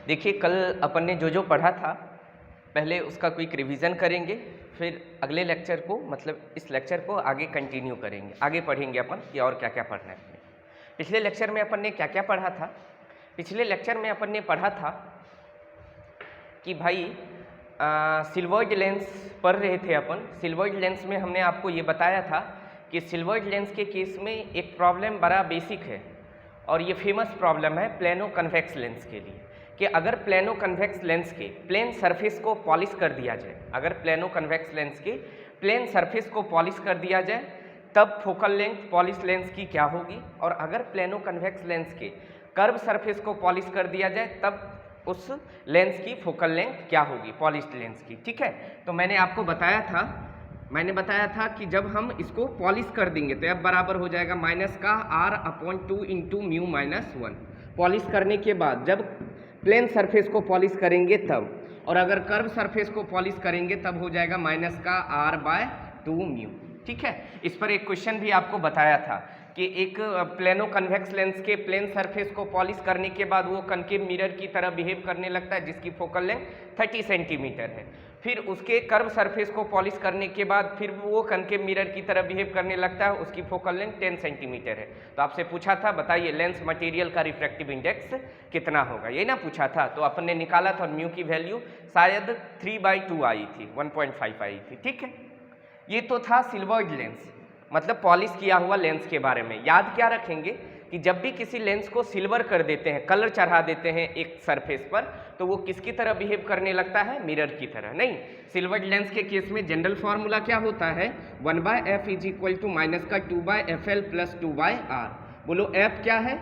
देखिए कल अपन ने जो पढ़ा था पहले उसका क्विक रिवीजन करेंगे, फिर अगले लेक्चर को मतलब इस लेक्चर को आगे कंटिन्यू करेंगे, आगे पढ़ेंगे अपन कि और क्या क्या पढ़ना है। पिछले लेक्चर में अपन ने क्या क्या पढ़ा था? पिछले लेक्चर में अपन ने पढ़ा था कि भाई सिल्वर्ड लेंस पढ़ रहे थे अपन। सिल्वर्ड लेंस में हमने आपको ये बताया था कि सिल्वर्ड लेंस के केस में एक प्रॉब्लम बड़ा बेसिक है और ये फेमस प्रॉब्लम है प्लेनो कन्वेक्स लेंस के लिए कि अगर प्लेनो कन्वेक्स लेंस के प्लेन सरफेस को पॉलिश कर दिया जाए, अगर प्लेनो कन्वेक्स लेंस के प्लेन सरफेस को पॉलिश कर दिया जाए तब फोकल लेंथ पॉलिश लेंस की क्या होगी, और अगर प्लेनो कन्वेक्स लेंस के कर्व सरफेस को पॉलिश कर दिया जाए तब उस लेंस की फोकल लेंथ क्या होगी पॉलिश्ड लेंस की। ठीक है, तो मैंने बताया था कि जब हम इसको पॉलिश कर देंगे तो F बराबर हो जाएगा माइनस का R/2 into mu minus 1। Polish करने के बाद जब प्लेन सरफेस को पॉलिश करेंगे तब, और अगर कर्व सरफेस को पॉलिश करेंगे तब हो जाएगा माइनस का R/2 म्यू। ठीक है, इस पर एक क्वेश्चन भी आपको बताया था कि एक प्लेनो कन्वेक्स लेंस के प्लेन सरफेस को पॉलिश करने के बाद वो कनकेव मिरर की तरह बिहेव करने लगता है जिसकी फोकल लेंथ 30 सेंटीमीटर है। फिर उसके कर्व सरफेस को पॉलिश करने के बाद फिर वो कनकेव मिरर की तरह बिहेव करने लगता है, उसकी फोकल लेंथ 10 सेंटीमीटर है। तो आपसे पूछा था बताइए लेंस मटेरियल का रिफ्रैक्टिव इंडेक्स कितना होगा, ये ना पूछा था। तो अपन ने निकाला था म्यू की वैल्यू शायद 3/2 आई थी, 1.5 आई थी। ठीक है, ये तो था सिल्वर्ड लेंस मतलब पॉलिश किया हुआ लेंस के बारे में। याद क्या रखेंगे कि जब भी किसी लेंस को सिल्वर कर देते हैं, कलर चढ़ा देते हैं एक सरफेस पर, तो वो किसकी तरह बिहेव करने लगता है? मिरर की तरह। नहीं, सिल्वर्ड लेंस के केस में जनरल फॉर्मूला क्या होता है? 1/f is equal to minus का 2/fl प्लस 2/r। बोलो f क्या है?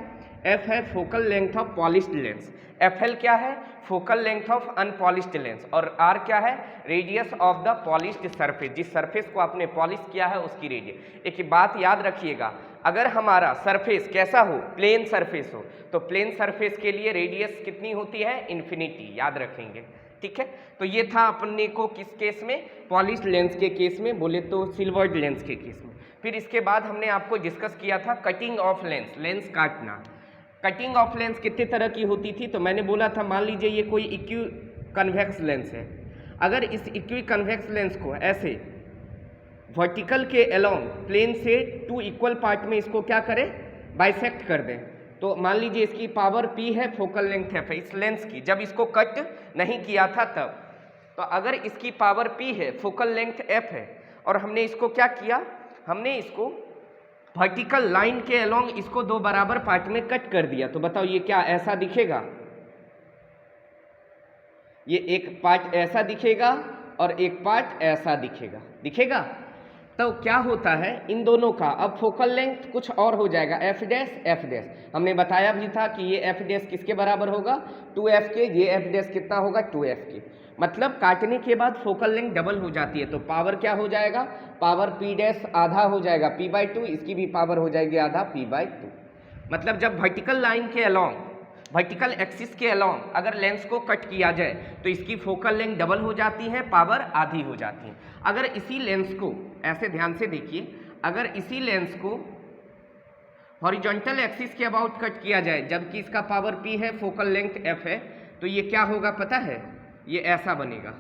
f है focal length of polished lens, fl क्या है? Focal length of unpolished lens, और r क्या है? Radius of the polished surface, जिस सरफेस को आपने पॉलिश किया है उसकी रेडियस। एक बात याद रखिएगा, अगर हमारा सरफेस कैसा हो? प्लेन सरफेस हो, तो प्लेन सरफेस के लिए रेडियस कितनी होती है? इन्फिनिटी, याद रखेंगे। ठीक है, तो ये था अपने को किस केस में? पॉलिश्ड लेंस के केस में, बोले तो सिल्वर्ड लेंस के केस में। फिर इसके बाद हमने आपको डिस्कस किया था कटिंग ऑफ लेंस, लेंस काटना। कटिंग ऑफ लेंस कितने तरह की होती थी? तो मैंने बोला था मान लीजिए ये कोई इक्वी कन्वेक्स लेंस है, अगर इस इक्वी कन्वेक्स लेंस को ऐसे वर्टिकल के अलोंग प्लेन से 2 इक्वल पार्ट में इसको क्या करें? बाइसेक्ट कर दें। तो मान लीजिए इसकी पावर P है, फोकल लेंथ F है इस लेंस की, जब इसको कट नहीं किया था तब। तो अगर इसकी पावर P है, फोकल लेंथ F है, और हमने इसको क्या किया? हमने इसको वर्टिकल लाइन के अलोंग इसको 2 बराबर पार्ट में कट कर दिया, तो बताओ ये क्या ऐसा दिखेगा? ये एक पार्ट ऐसा दिखेगा और एक पार्ट ऐसा दिखेगा। तो क्या होता है इन दोनों का? अब फोकल लेंथ कुछ और हो जाएगा, f डैश। हमने बताया भी था कि ये f डैश किसके बराबर होगा? 2f के। ये f डैश कितना होगा? 2f के। मतलब काटने के बाद फोकल लेंथ डबल हो जाती है, तो पावर क्या हो जाएगा? पावर p डैश आधा हो जाएगा p/2, इसकी भी पावर हो जाएगी आधा p/2। मतलब जब वर्टिकल लाइन के अलोंग, वर्टिकल एक्सिस के अलोंग अगर लेंस को कट किया जाए तो इसकी फोकल लेंथ डबल हो जाती है, पावर आधी हो जाती है। अगर इसी लेंस को ऐसे ध्यान से देखिए, अगर इसी लेंस को हॉरिजॉन्टल एक्सिस के अबाउट कट किया जाए जबकि इसका पावर P है, फोकल लेंथ F है, तो ये क्या होगा पता है? ये ऐसा बनेगा।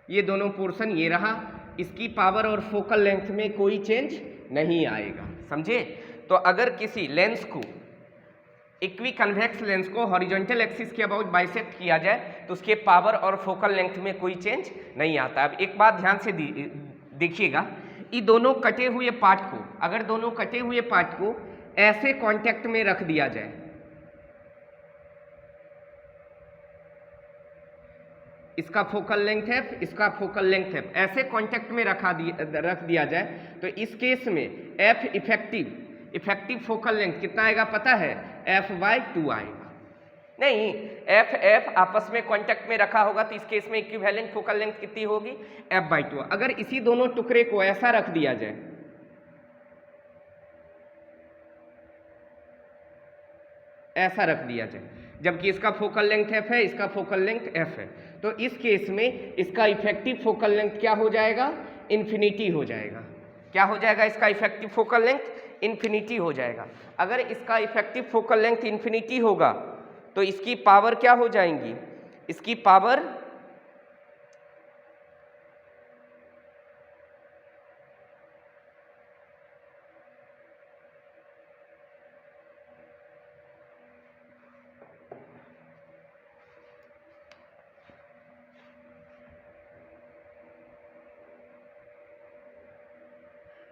ये दोनों पोर्शन ये रहा, इसकी पावर और फोकल लेंथ में कोई चेंज नहीं आएगा, समझे? तो अगर किसी लेंस को इक्वी कन्वेक्स लेंस को हॉरिजॉन्टल एक्सिस के अबाउट बाइसेक्ट किया जाए तो उसके पावर और फोकल लेंथ में कोई चेंज नहीं आता। अब एक बात ध्यान से देखिएगा, ये दोनों कटे हुए पार्ट को, अगर दोनों कटे हुए पार्ट को ऐसे कांटेक्ट में रख दिया जाए, इसका फोकल लेंथ F, इसका फोकल लेंथ F, ऐसे कांटेक्ट में रख दिया जाए तो इस केस में F इफेक्टिव फोकल लेंथ कितना आएगा पता है? F/2 आएगा। नहीं, F आपस में कांटेक्ट में रखा होगा तो इस केस में इक्विवेलेंट फोकल लेंथ कितनी होगी? F/2। अगर इसी दोनों टुकड़े को ऐसा रख दिया जाए, ऐसा रख दिया जाए, जबकि इसका फोकल लेंथ F है, इसका फोकल लेंथ F है, तो इस केस में इसका इफेक्टिव फोकल लेंथ क्या हो जाएगा? इन्फिनिटी हो जाएगा। क्या हो जाएगा इसका इफेक्टिव फोकल लेंथ? इन्फिनिटी हो जाएगा। अगर इसका इफेक्टिव फोकल लेंथ इन्फिनिटी होगा तो इसकी पावर क्या हो जाएंगी? इसकी पावर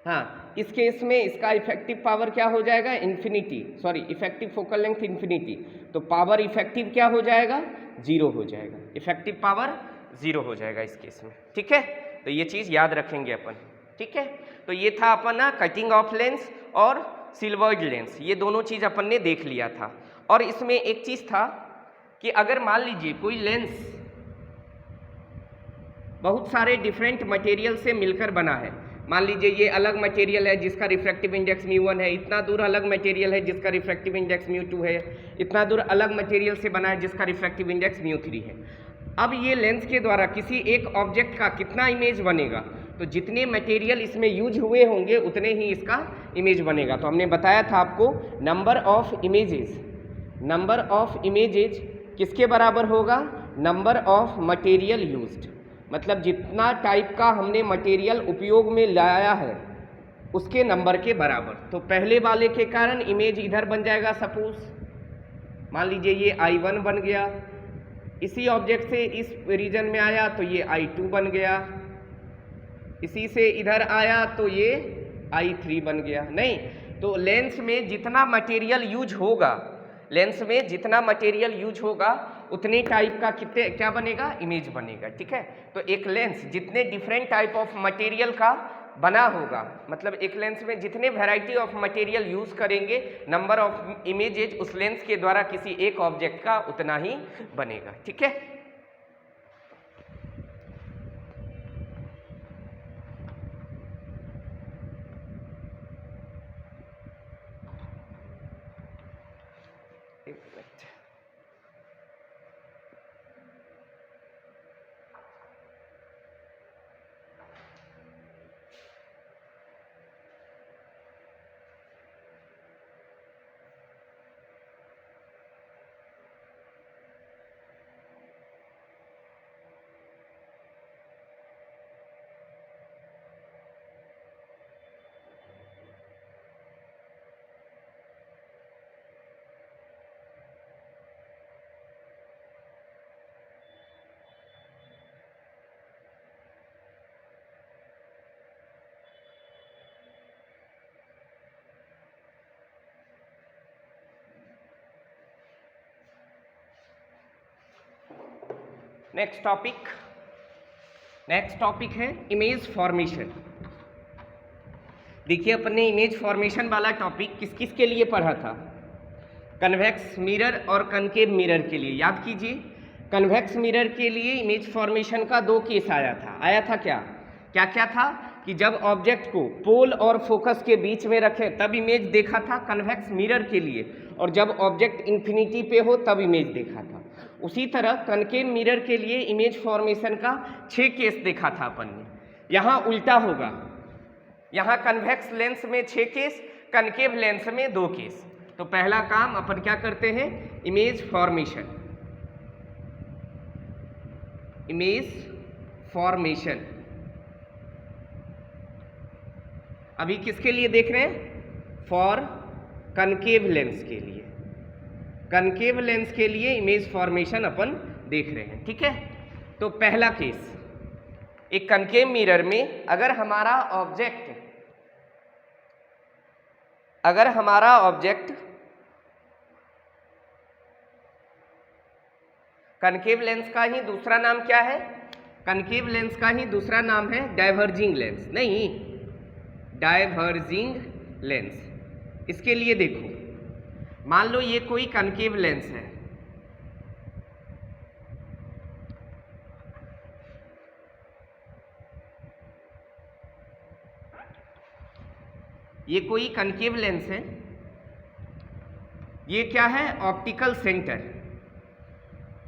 हाँ, इस केस में इसका इफेक्टिव पावर क्या हो जाएगा? Infinity, sorry effective focal length infinity, तो पावर इफेक्टिव क्या हो जाएगा? 0 हो जाएगा, इफेक्टिव पावर 0 हो जाएगा इस केस में। ठीक है, तो ये चीज़ याद रखेंगे अपन। ठीक है, तो ये था अपन ना कटिंग ऑफ लेंस और सिल्वर्ड लेंस, ये दोनों चीज़ अपन ने देख लिया था। और इसमें एक चीज़ था कि अगर मान लीजिए कोई लेंस बहुत सारे डिफरेंट मटेरियल से मिलकर बना है, मान लीजिए ये अलग मटेरियल है जिसका रिफ्रैक्टिव इंडेक्स μ1 है, इतना दूर अलग मटेरियल है जिसका रिफ्रैक्टिव इंडेक्स μ2 है, इतना दूर अलग मटेरियल से बना है जिसका रिफ्रैक्टिव इंडेक्स μ3 है। अब ये लेंस के द्वारा किसी एक ऑब्जेक्ट का कितना इमेज बनेगा? तो जितने मटेरियल इसमें यूज हुए होंगे उतने ही इसका इमेज बनेगा। तो हमने बताया था आपको नंबर ऑफ इमेजेज किसके बराबर होगा? नंबर ऑफ मटेरियल यूज्ड, मतलब जितना टाइप का हमने मटेरियल उपयोग में लाया है उसके नंबर के बराबर। तो पहले वाले के कारण इमेज इधर बन जाएगा, सपोज मान लीजिए ये I1 बन गया, इसी ऑब्जेक्ट से इस रीजन में आया तो ये I2 बन गया, इसी से इधर आया तो ये I3 बन गया। नहीं, तो लेंस में जितना मटेरियल यूज होगा उतने टाइप का क्या बनेगा? इमेज बनेगा। ठीक है, तो एक लेंस जितने डिफरेंट टाइप ऑफ मटेरियल का बना होगा, मतलब एक लेंस में जितने वैरायटी ऑफ मटेरियल यूज करेंगे, नंबर ऑफ इमेजेज उस लेंस के द्वारा किसी एक ऑब्जेक्ट का उतना ही बनेगा। ठीक है, नेक्स्ट टॉपिक है इमेज फॉर्मेशन। देखिए अपन ने इमेज फॉर्मेशन वाला टॉपिक किस किस के लिए पढ़ा था? कन्वेक्स मिरर और कनकेव मिरर के लिए। याद कीजिए, कन्वेक्स मिरर के लिए इमेज फॉर्मेशन का 2 केस आया था। क्या था कि जब ऑब्जेक्ट को पोल और फोकस के बीच में रखें तब इमेज देखा था कन्वेक्स मिरर के लिए, और जब ऑब्जेक्ट इन्फिनिटी पे हो तब इमेज देखा था। उसी तरह कनकेव मिरर के लिए इमेज फॉर्मेशन का 6 केस देखा था अपन ने। यहाँ उल्टा होगा, यहाँ कन्वेक्स लेंस में 6 केस, कनकेव लेंस में 2 केस। तो पहला काम अपन क्या करते हैं? इमेज फॉर्मेशन अभी किसके लिए देख रहे हैं? फॉर कनकेव लेंस के लिए। कनकेव लेंस के लिए इमेज फॉर्मेशन अपन देख रहे हैं। ठीक है, तो पहला केस, एक कनकेव मिरर में अगर हमारा ऑब्जेक्ट कनकेव लेंस का ही दूसरा नाम क्या है? कनकेव लेंस का ही दूसरा नाम है डाइवर्जिंग लेंस। नहीं, डाइवर्जिंग लेंस। इसके लिए देखो, मान लो ये कोई कनकेव लेंस है, ये कोई कनकेव लेंस है, ये क्या है? ऑप्टिकल सेंटर,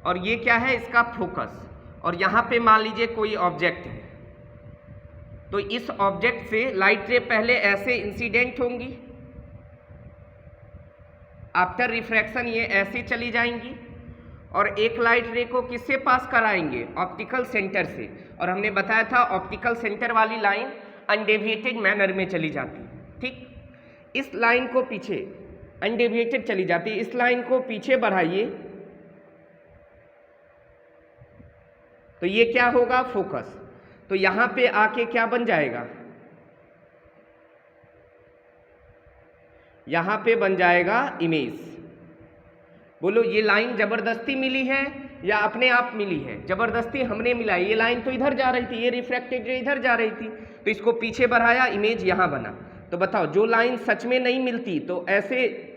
और ये क्या है? इसका फोकस। और यहाँ पे मान लीजिए कोई ऑब्जेक्ट है, तो इस ऑब्जेक्ट से लाइट रे पहले ऐसे इंसिडेंट होंगी, आफ्टर रिफ्रैक्शन ये ऐसे चली जाएंगी, और एक लाइट रे को किससे पास कराएंगे? ऑप्टिकल सेंटर से। और हमने बताया था ऑप्टिकल सेंटर वाली लाइन अनडेविएटेड मैनर में चली जाती है, ठीक। इस लाइन को पीछे अनडेविएटेड चली जाती है, इस लाइन को पीछे बढ़ाइए तो ये क्या होगा? फोकस। तो यहां पे आके क्या बन जाएगा? यहां पे बन जाएगा इमेज। बोलो ये लाइन जबरदस्ती मिली है या अपने आप मिली है? जबरदस्ती हमने मिला। ये लाइन तो इधर जा रही थी, ये रिफ्रैक्टेड रे इधर जा रही थी, तो इसको पीछे बढ़ाया, इमेज यहां बना। तो बताओ जो लाइन सच में नहीं मिलती तो ऐसे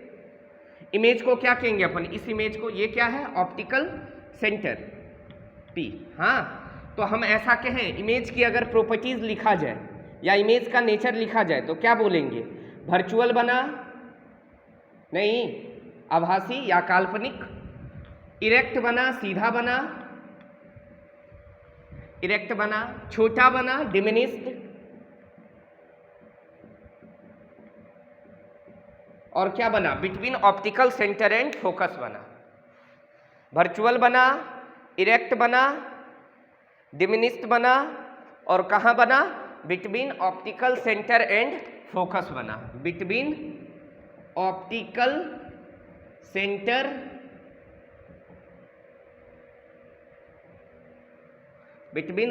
इमेज को क्या कहेंगे अपन? इस इमेज को, ये क्या है? Optical centre P। हाँ, तो हम ऐसा कहें, इमेज की अगर प्रॉपर्टीज लिखा जाए या इमेज का नेचर लिखा जाए तो क्या बोलेंगे? वर्चुअल बना, नहीं आभासी या काल्पनिक, इरेक्ट बना, सीधा बना, इरेक्ट बना, छोटा बना, डिमिनिस्ड, और क्या बना? Between optical centre and focus बना। वर्चुअल बना, इरेक्ट बना, डिमिनिस्ड बना, और कहाँ बना? Between optical centre and focus बना। Between optical centre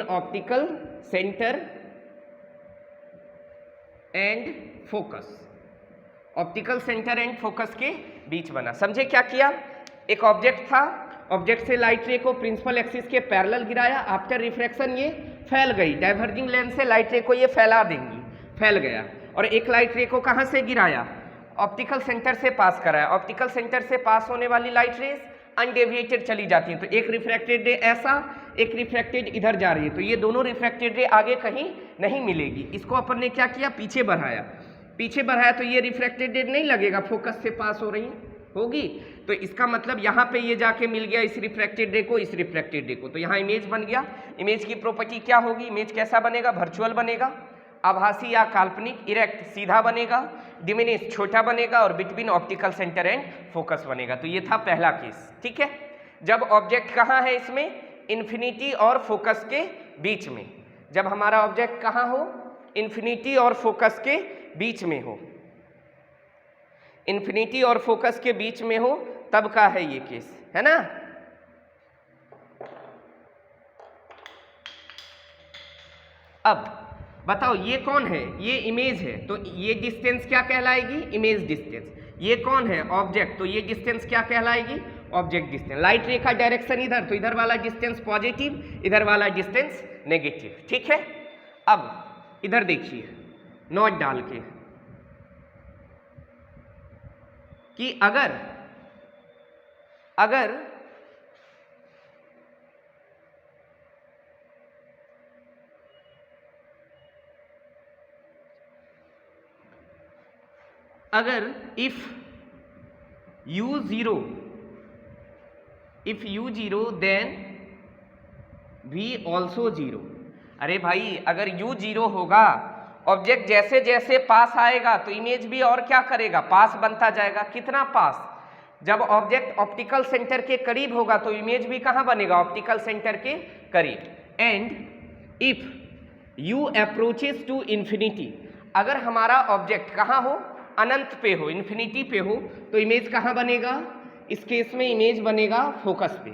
optical centre and focus, optical centre and focus के बीच बना। समझे क्या किया? एक ऑब्जेक्ट था, ऑब्जेक्ट से लाइट रे को प्रिंसिपल एक्सिस के पैरेलल गिराया, आफ्टर रिफ्रैक्शन ये फैल गई, डाइवर्जिंग लेंस से लाइट रे को ये फैला देंगी, फैल गया। और एक लाइट रे को कहाँ से गिराया? ऑप्टिकल सेंटर से पास कराया। ऑप्टिकल सेंटर से पास होने वाली लाइट रेज अनडेविएटेड चली जाती हैं, तो एक रिफ्रैक्टेड रे ऐसा, एक रिफ्रैक्टेड इधर जा रही है, तो ये दोनों रिफ्रैक्टेड रे आगे कहीं नहीं मिलेगी। इसको अपन ने क्या किया? पीछे बढ़ाया। पीछे बढ़ाया तो ये रिफ्रैक्टेड रे नहीं लगेगा, फोकस से पास हो रही होगी, तो इसका मतलब यहाँ पे ये जाके मिल गया इस रिफ्रैक्टेड रे को, इस रिफ्रैक्टेड रे को, तो यहाँ इमेज बन गया। इमेज की प्रॉपर्टी क्या होगी? इमेज कैसा बनेगा? वर्चुअल बनेगा, आभासी या काल्पनिक, इरेक्ट सीधा बनेगा, डिमिनिश छोटा बनेगा, और between optical centre and focus बनेगा। तो ये था पहला केस, ठीक है। जब ऑब्जेक्ट कहाँ है? इसमें इन्फिनिटी और फोकस के बीच में। जब हमारा ऑब्जेक्ट कहाँ हो? इन्फिनिटी और फोकस के बीच में हो, इन्फिनिटी और फोकस के बीच में हो, तब का है ये केस, है ना। अब बताओ ये कौन है? ये इमेज है, तो ये डिस्टेंस क्या कहलाएगी? Image distance. ये कौन है? ऑब्जेक्ट, तो ये डिस्टेंस क्या कहलाएगी? Object distance. लाइट रे का डायरेक्शन इधर, तो इधर वाला डिस्टेंस पॉजिटिव, इधर वाला डिस्टेंस नेगेटिव, ठीक है। अब इधर देखिए नोट डाल के कि अगर if u0 then v also 0। अरे भाई अगर u0 होगा, ऑब्जेक्ट जैसे जैसे पास आएगा तो इमेज भी और क्या करेगा? पास बनता जाएगा। कितना पास? जब ऑब्जेक्ट ऑप्टिकल सेंटर के करीब होगा तो इमेज भी कहाँ बनेगा? ऑप्टिकल सेंटर के करीब। And if u approaches to infinity, अगर हमारा ऑब्जेक्ट कहाँ हो? अनंत पे हो, इन्फिनिटी पे हो, तो इमेज कहाँ बनेगा? इस केस में इमेज बनेगा फोकस पे।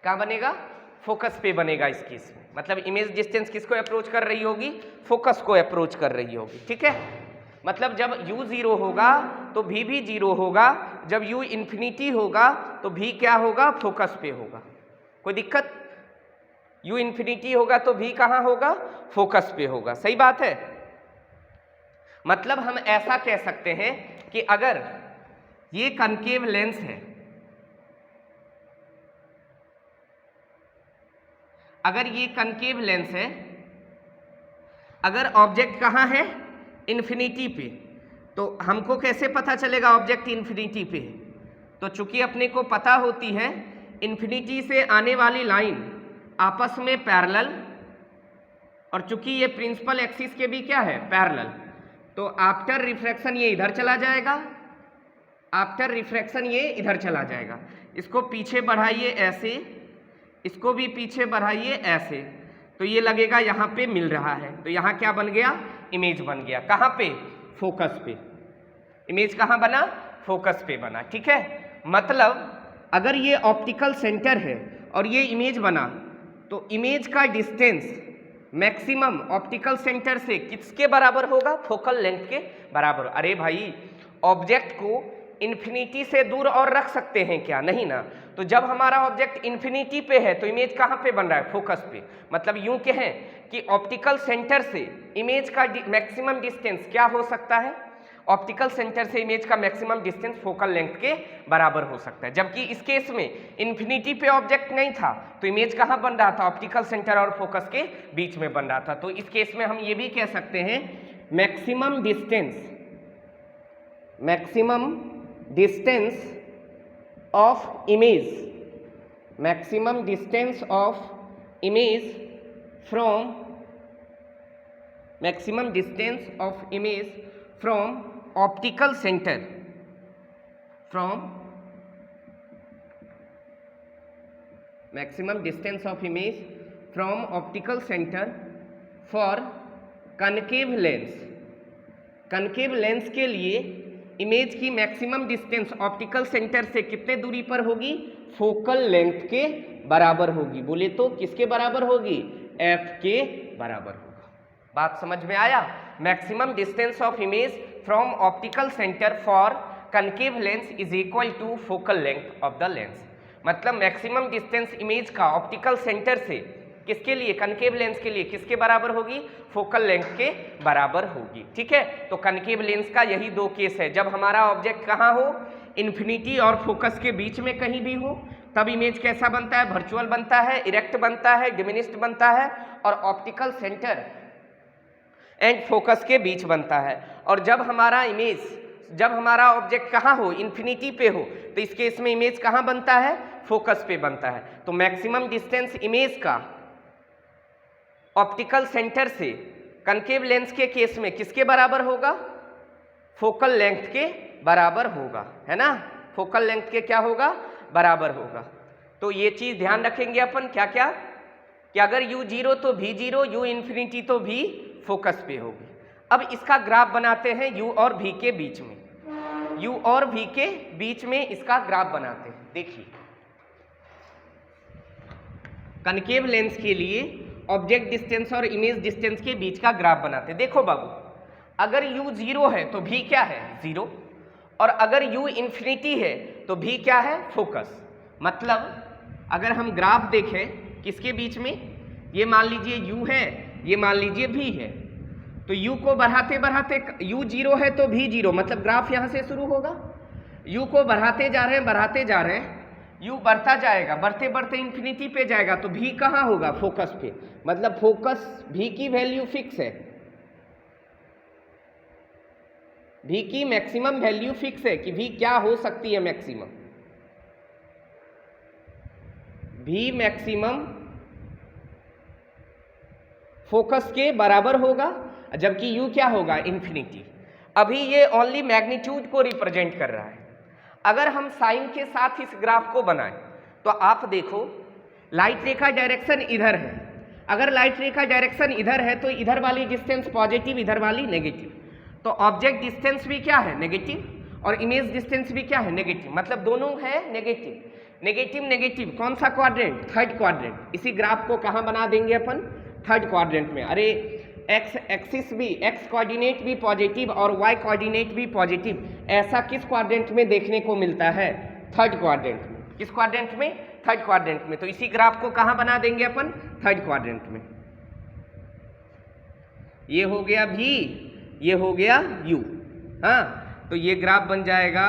कहाँ बनेगा? फोकस पे बनेगा इस केस में। मतलब इमेज डिस्टेंस किसको अप्रोच कर रही होगी? फोकस को अप्रोच कर रही होगी, ठीक है। मतलब जब u 0 होगा तो v भी 0 होगा, जब u इन्फिनिटी होगा तो v क्या होगा? फोकस पे होगा। कोई दिक्कत? u इन्फिनिटी होगा तो v कहाँ होगा? फोकस पे होगा। सही बात है। मतलब हम ऐसा कह सकते हैं कि अगर ये कनकेव लेंस है, अगर ये कनकेव लेंस है, अगर ऑब्जेक्ट कहाँ है? इन्फिनिटी पे, तो हमको कैसे पता चलेगा ऑब्जेक्ट इन्फिनिटी पे? तो चूंकि अपने को पता होती है इन्फिनिटी से आने वाली लाइन आपस में पैरेलल और चूंकि ये प्रिंसिपल एक्सिस के भी क्या है, पैरेलल, तो आफ्टर रिफ्रैक्शन ये इधर चला जाएगा, आफ्टर रिफ्रैक्शन ये इधर चला जाएगा। इसको पीछे बढ़ाइए ऐसे, इसको भी पीछे बढ़ाइए ऐसे, तो ये लगेगा यहाँ पे मिल रहा है। तो यहाँ क्या बन गया, इमेज बन गया। कहाँ पे, फोकस पे। इमेज कहाँ बना, फोकस पे बना। ठीक है, मतलब अगर ये ऑप्टिकल सेंटर है और ये इमेज बना, तो इमेज का डिस्टेंस मैक्सिमम ऑप्टिकल सेंटर से किसके बराबर होगा, फोकल लेंथ के बराबर। अरे भाई, ऑब्जेक्ट को इन्फिनिटी से दूर और रख सकते हैं क्या, नहीं ना। तो जब हमारा ऑब्जेक्ट इन्फिनिटी पे है तो इमेज कहाँ पे बन रहा है, फोकस पे। मतलब यूं कहें कि ऑप्टिकल सेंटर से इमेज का मैक्सिमम डिस्टेंस क्या हो सकता है, ऑप्टिकल सेंटर से इमेज का मैक्सिमम डिस्टेंस फोकल लेंथ के बराबर हो सकता है। जबकि इस केस में इन्फिनिटी पे ऑब्जेक्ट नहीं था तो इमेज कहाँ बन रहा था, ऑप्टिकल सेंटर और फोकस के बीच में बन रहा था। तो इस केस में हम ये भी कह सकते हैं maximum distance of image, maximum distance of image from, maximum distance of image from optical center, from maximum distance of image from optical center for concave lens। concave lens के लिए इमेज की मैक्सिमम डिस्टेंस ऑप्टिकल सेंटर से कितने दूरी पर होगी, focal length के बराबर होगी। बोले तो किसके बराबर होगी, f के बराबर होगा। बात समझ में आया। Maximum distance of image from optical centre for concave lens is equal to focal length of the lens. मतलब मैक्सिमम डिस्टेंस इमेज का ऑप्टिकल सेंटर से किसके लिए, कनकेव लेंस के लिए किसके बराबर होगी, फोकल लेंथ के बराबर होगी। ठीक है, तो कनकेव लेंस का यही दो केस है। जब हमारा ऑब्जेक्ट कहाँ हो, इन्फिनिटी और फोकस के बीच में कहीं भी हो, तब इमेज कैसा बनता है, वर्चुअल बनता है, इरेक्ट बनता है, डिमिनिश्ड बनता है, और ऑप्टिकल सेंटर एंड फोकस के बीच बनता है। और जब हमारा इमेज, जब हमारा ऑब्जेक्ट कहाँ हो, इन्फिनिटी पे हो, तो इस केस में इमेज कहाँ बनता है, फोकस पे बनता है। तो मैक्सिमम डिस्टेंस इमेज का ऑप्टिकल सेंटर से कनकेव लेंस के केस में किसके बराबर होगा, फोकल लेंथ के बराबर होगा, है ना। फोकल लेंथ के क्या होगा, बराबर होगा। तो ये चीज ध्यान रखेंगे अपन, क्या क्या, कि अगर u 0 तो v 0, u इन्फिनिटी तो v फोकस पे होगी। अब इसका ग्राफ बनाते हैं u और v के बीच में, u और v के बीच में इसका ग्राफ बनाते हैं। देखिए, कनकेव लेंस के लिए ऑब्जेक्ट डिस्टेंस और इमेज डिस्टेंस के बीच का ग्राफ बनाते हैं। देखो बाबू, अगर u 0 है तो v क्या है, 0, और अगर u इन्फिनिटी है तो v क्या है, फोकस। मतलब अगर हम ग्राफ देखें किसके बीच में, ये मान लीजिए u है, ये मान लीजिए v है, तो u को बढ़ाते बढ़ाते, u 0 है तो v 0, मतलब ग्राफ यहाँ से शुरू होगा। u को बढ़ाते जा रहे हैं, बढ़ाते जा रहे हैं, u बढ़ता जाएगा, बढ़ते बढ़ते इन्फिनिटी पे जाएगा, तो v कहाँ होगा, फोकस पे। मतलब फोकस v की वैल्यू फिक्स है, v की मैक्सिमम वैल्यू फिक्स है कि v क्या हो सकती है, मैक्सिमम v मैक्सिमम फोकस के बराबर होगा, जबकि u क्या होगा, इन्फिनिटी। अभी ये ओनली मैग्नीट्यूड को रिप्रेजेंट कर रहा है। अगर हम साइन के साथ इस ग्राफ को बनाएं तो आप देखो, लाइट रे का डायरेक्शन इधर है। अगर लाइट रे का डायरेक्शन इधर है तो इधर वाली डिस्टेंस पॉजिटिव, इधर वाली नेगेटिव, तो ऑब्जेक्ट डिस्टेंस भी क्या है, नेगेटिव, और इमेज डिस्टेंस भी क्या है, नेगेटिव। मतलब दोनों है नेगेटिव, नेगेटिव नेगेटिव। कौन सा क्वाड्रेंट, थर्ड क्वाड्रेंट। इसी ग्राफ को कहाँ बना देंगे अपन, थर्ड क्वाड्रेंट में। अरे एक्स एक्सिस भी, एक्स कोऑर्डिनेट भी पॉजिटिव और वाई कोऑर्डिनेट भी पॉजिटिव, ऐसा किस क्वाड्रेंट में देखने को मिलता है, थर्ड क्वाड्रेंट में। किस क्वाड्रेंट में, थर्ड क्वाड्रेंट में। तो इसी ग्राफ को कहाँ बना देंगे अपन, थर्ड क्वाड्रेंट में। ये हो गया v, ये हो गया u, हाँ। तो ये ग्राफ बन जाएगा,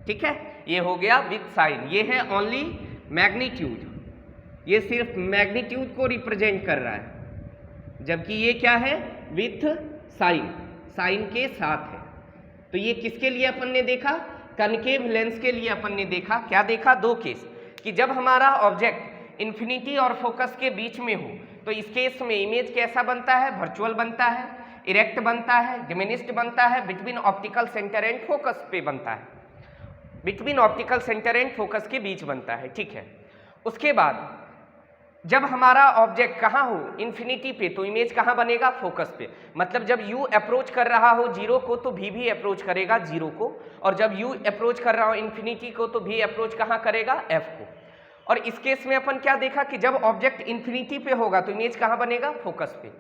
ठीक है, ये हो गया विथ साइन। ये है ओनली मैग्नीट्यूड, ये सिर्फ मैग्नीट्यूड को रिप्रेजेंट कर रहा है, जबकि ये क्या है, विथ साइन, साइन के साथ है। तो ये किसके लिए अपन ने देखा, कनकेव लेंस के लिए अपन ने देखा। क्या देखा, दो केस, कि जब हमारा ऑब्जेक्ट इन्फिनिटी और फोकस के बीच में हो तो इस केस में इमेज कैसा बनता है, वर्चुअल बनता है, इरेक्ट बनता है, डिमिनिश्ड बनता है, between optical centre and focus पे बनता है, between optical centre and focus के बीच बनता है, ठीक है। उसके बाद जब हमारा ऑब्जेक्ट कहाँ हो, इन्फिनिटी पे, तो इमेज कहाँ बनेगा, फोकस पे। मतलब जब u अप्रोच कर रहा हो जीरो को तो v भी अप्रोच करेगा जीरो को, और जब u अप्रोच कर रहा हो इन्फिनिटी को तो v अप्रोच कहाँ करेगा, f को। और इस केस में अपन क्या देखा कि जब ऑब्जेक्ट इन्फिनिटी पे होगा तो इमेज कहाँ बनेगा, फोकस पे।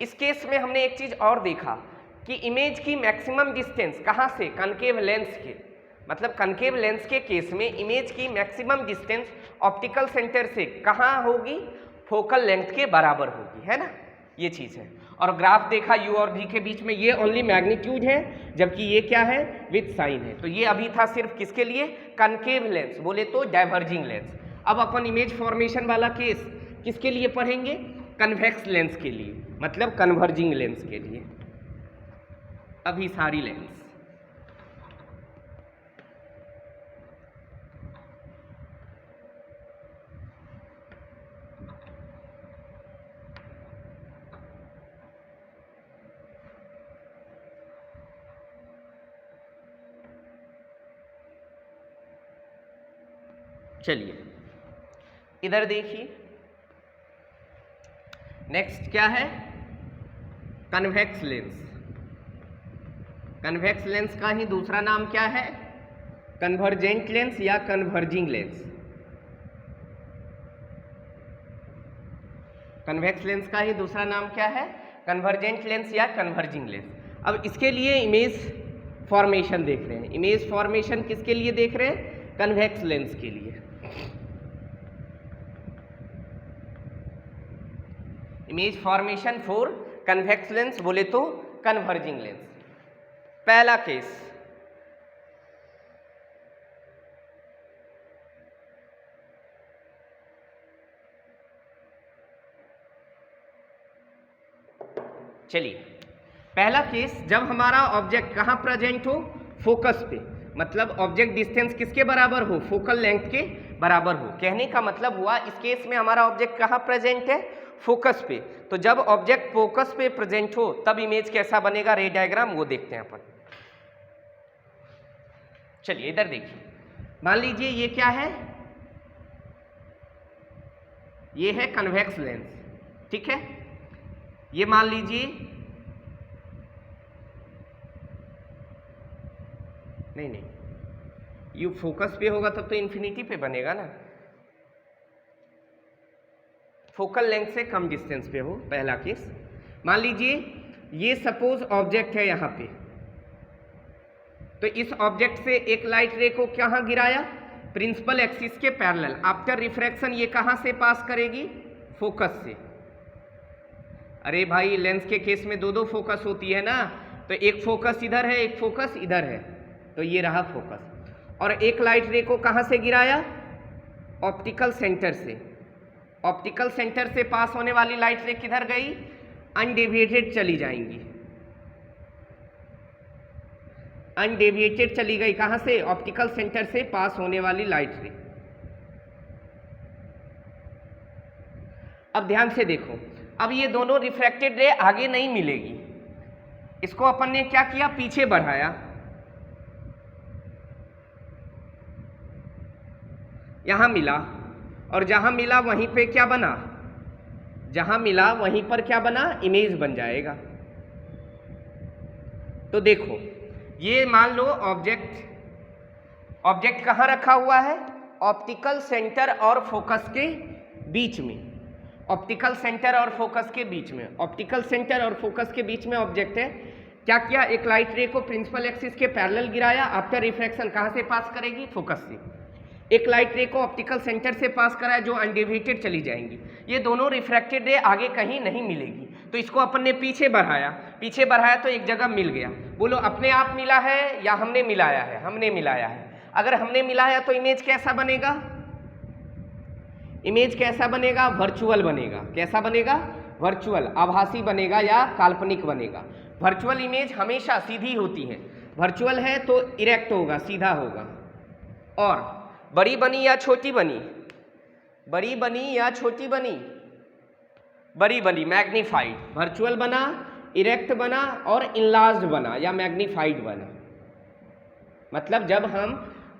इस केस में हमने एक चीज और देखा कि इमेज की मैक्सिमम डिस्टेंस कहाँ से, कनकेव लेंस के, मतलब कनकेव लेंस के केस में इमेज की मैक्सिमम डिस्टेंस ऑप्टिकल सेंटर से कहाँ होगी, फोकल लेंथ के बराबर होगी, है ना, ये चीज़ है। और ग्राफ देखा u और v के बीच में, ये ओनली मैग्नीट्यूड है जबकि ये क्या है, विथ साइन है। तो ये अभी था सिर्फ किसके लिए, कनकेव लेंस, बोले तो डाइवर्जिंग लेंस। अब अपन इमेज फॉर्मेशन वाला केस किसके लिए पढ़ेंगे, कन्वेक्स लेंस के लिए, मतलब कन्वर्जिंग लेंस के लिए। अभी सारी लेंस चलिए इधर देखिए, नेक्स्ट क्या है, कन्वेक्स लेंस। कन्वेक्स लेंस का ही दूसरा नाम क्या है, कन्वर्जेंट लेंस या कन्वर्जिंग लेंस। कन्वेक्स लेंस का ही दूसरा नाम क्या है, कन्वर्जेंट लेंस या कन्वर्जिंग लेंस। अब इसके लिए इमेज फॉर्मेशन देख रहे हैं। इमेज फॉर्मेशन किसके लिए देख रहे हैं, कन्वेक्स लेंस के लिए। Image formation for convex lens बोले तो कन्वर्जिंग लेंस। पहला केस, चलिए पहला केस, जब हमारा ऑब्जेक्ट कहाँ प्रेजेंट हो, फोकस पे, मतलब ऑब्जेक्ट डिस्टेंस किसके बराबर हो, फोकल लेंथ के बराबर हो। कहने का मतलब हुआ इस केस में हमारा ऑब्जेक्ट कहाँ प्रेजेंट है, फोकस पे। तो जब ऑब्जेक्ट फोकस पे प्रेजेंट हो तब इमेज कैसा बनेगा, रे डायग्राम वो देखते हैं अपन। चलिए इधर देखिए, मान लीजिए ये क्या है, ये है कन्वेक्स लेंस, ठीक है। ये मान लीजिए, नहीं यू फोकस पे होगा तब तो इन्फिनिटी पे बनेगा ना, फोकल लेंथ से कम डिस्टेंस पे हो, पहला केस। मान लीजिए ये सपोज ऑब्जेक्ट है यहाँ पे, तो इस ऑब्जेक्ट से एक लाइट रे को कहाँ गिराया, प्रिंसिपल एक्सिस के पैरेलल। आफ्टर रिफ्रैक्शन ये कहाँ से पास करेगी, फोकस से। अरे भाई लेंस के केस में दो फोकस होती है ना, तो एक फोकस इधर है, एक फोकस इधर है, तो ये रहा फोकस। और एक लाइट रे को कहाँ से गिराया, ऑप्टिकल सेंटर से। ऑप्टिकल सेंटर से पास होने वाली लाइट रे किधर गई, अनडेविएटेड चली जाएंगी, अनडेविएटेड चली गई, कहाँ से, ऑप्टिकल सेंटर से पास होने वाली लाइट रे। अब ध्यान से देखो, अब ये दोनों रिफ्रैक्टेड रे आगे नहीं मिलेगी, इसको अपन ने क्या किया, पीछे बढ़ाया, यहां मिला, और जहां मिला वहीं पे क्या बना, जहां मिला वहीं पर क्या बना, इमेज बन जाएगा। तो देखो ये मान लो ऑब्जेक्ट कहाँ रखा हुआ है, ऑप्टिकल सेंटर और फोकस के बीच में, ऑप्टिकल सेंटर और फोकस के बीच में, ऑप्टिकल सेंटर और फोकस के बीच में ऑब्जेक्ट है। क्या किया, एक लाइट रे को प्रिंसिपल एक्सिस के पैरेलल गिराया, आफ्टर रिफ्रैक्शन कहाँ से पास करेगी, फोकस से। एक लाइट रे को ऑप्टिकल सेंटर से पास कराया जो अनडेविएटेड चली जाएंगी। ये दोनों रिफ्रैक्टेड रे आगे कहीं नहीं मिलेगी, तो इसको अपन ने पीछे बढ़ाया, पीछे बढ़ाया तो एक जगह मिल गया। बोलो अपने आप मिला है या हमने मिलाया है, हमने मिलाया है। अगर हमने मिलाया तो इमेज कैसा बनेगा, इमेज कैसा बनेगा, वर्चुअल बनेगा। कैसा बनेगा, वर्चुअल, आभासी बनेगा या काल्पनिक बनेगा। वर्चुअल इमेज हमेशा सीधी होती है, वर्चुअल है तो इरेक्ट होगा, सीधा होगा। और बड़ी बनी या छोटी बनी, बड़ी बनी या छोटी बनी? बड़ी बनी, मैग्नीफाइड। वर्चुअल बना, इरेक्ट बना और इनलार्ज्ड बना या मैग्नीफाइड बना। मतलब जब हम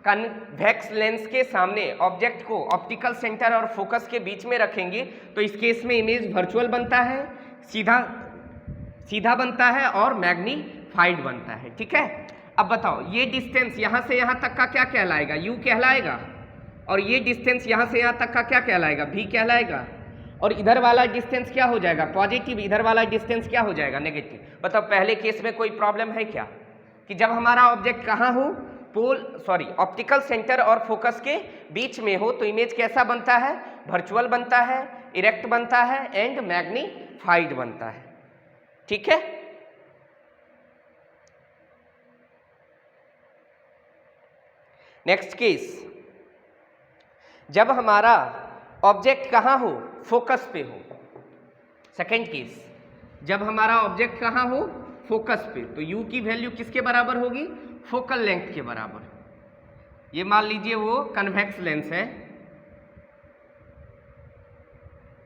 कन्वेक्स लेंस के सामने ऑब्जेक्ट को ऑप्टिकल सेंटर और फोकस के बीच में रखेंगे तो इस केस में इमेज वर्चुअल बनता है, सीधा बनता है और मैग्नीफाइड बनता है। ठीक है, अब बताओ ये डिस्टेंस यहाँ से यहाँ तक का क्या कहलाएगा? u कहलाएगा। और ये डिस्टेंस यहाँ से यहाँ तक का क्या कहलाएगा? v कहलाएगा। और इधर वाला डिस्टेंस क्या हो जाएगा? पॉजिटिव। इधर वाला डिस्टेंस क्या हो जाएगा? नेगेटिव। बताओ पहले केस में कोई प्रॉब्लम है क्या? कि जब हमारा ऑब्जेक्ट कहाँ हो, ऑप्टिकल सेंटर और फोकस के बीच में हो तो इमेज कैसा बनता है? वर्चुअल बनता है, इरेक्ट बनता है एंड मैग्नीफाइड बनता है। ठीक है, नेक्स्ट केस, जब हमारा ऑब्जेक्ट कहाँ हो? फोकस पे हो। सेकेंड केस, जब हमारा ऑब्जेक्ट कहाँ हो? फोकस पे, तो u की वैल्यू किसके बराबर होगी? फोकल लेंथ के बराबर। ये मान लीजिए वो कन्वेक्स लेंस है,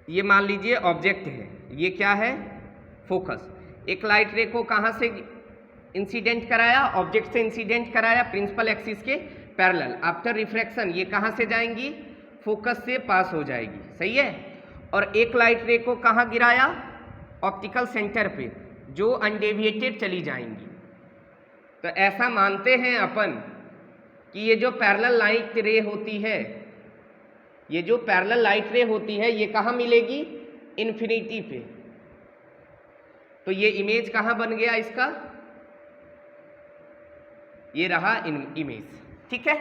ये मान लीजिए ऑब्जेक्ट है, ये क्या है? फोकस। एक लाइट रे को कहाँ से इंसिडेंट कराया? ऑब्जेक्ट से इंसिडेंट कराया प्रिंसिपल एक्सिस के पैरेलल। आफ्टर रिफ्रैक्शन ये कहाँ से जाएंगी? फोकस से पास हो जाएगी। सही है। और एक लाइट रे को कहाँ गिराया? ऑप्टिकल सेंटर पे, जो अनडेविएटेड चली जाएंगी। तो ऐसा मानते हैं अपन कि ये जो पैरेलल लाइट रे होती है, ये जो पैरेलल लाइट रे होती है ये कहाँ मिलेगी? इन्फिनिटी पे। तो ये इमेज कहाँ बन गया इसका? ये रहा इमेज। ठीक है,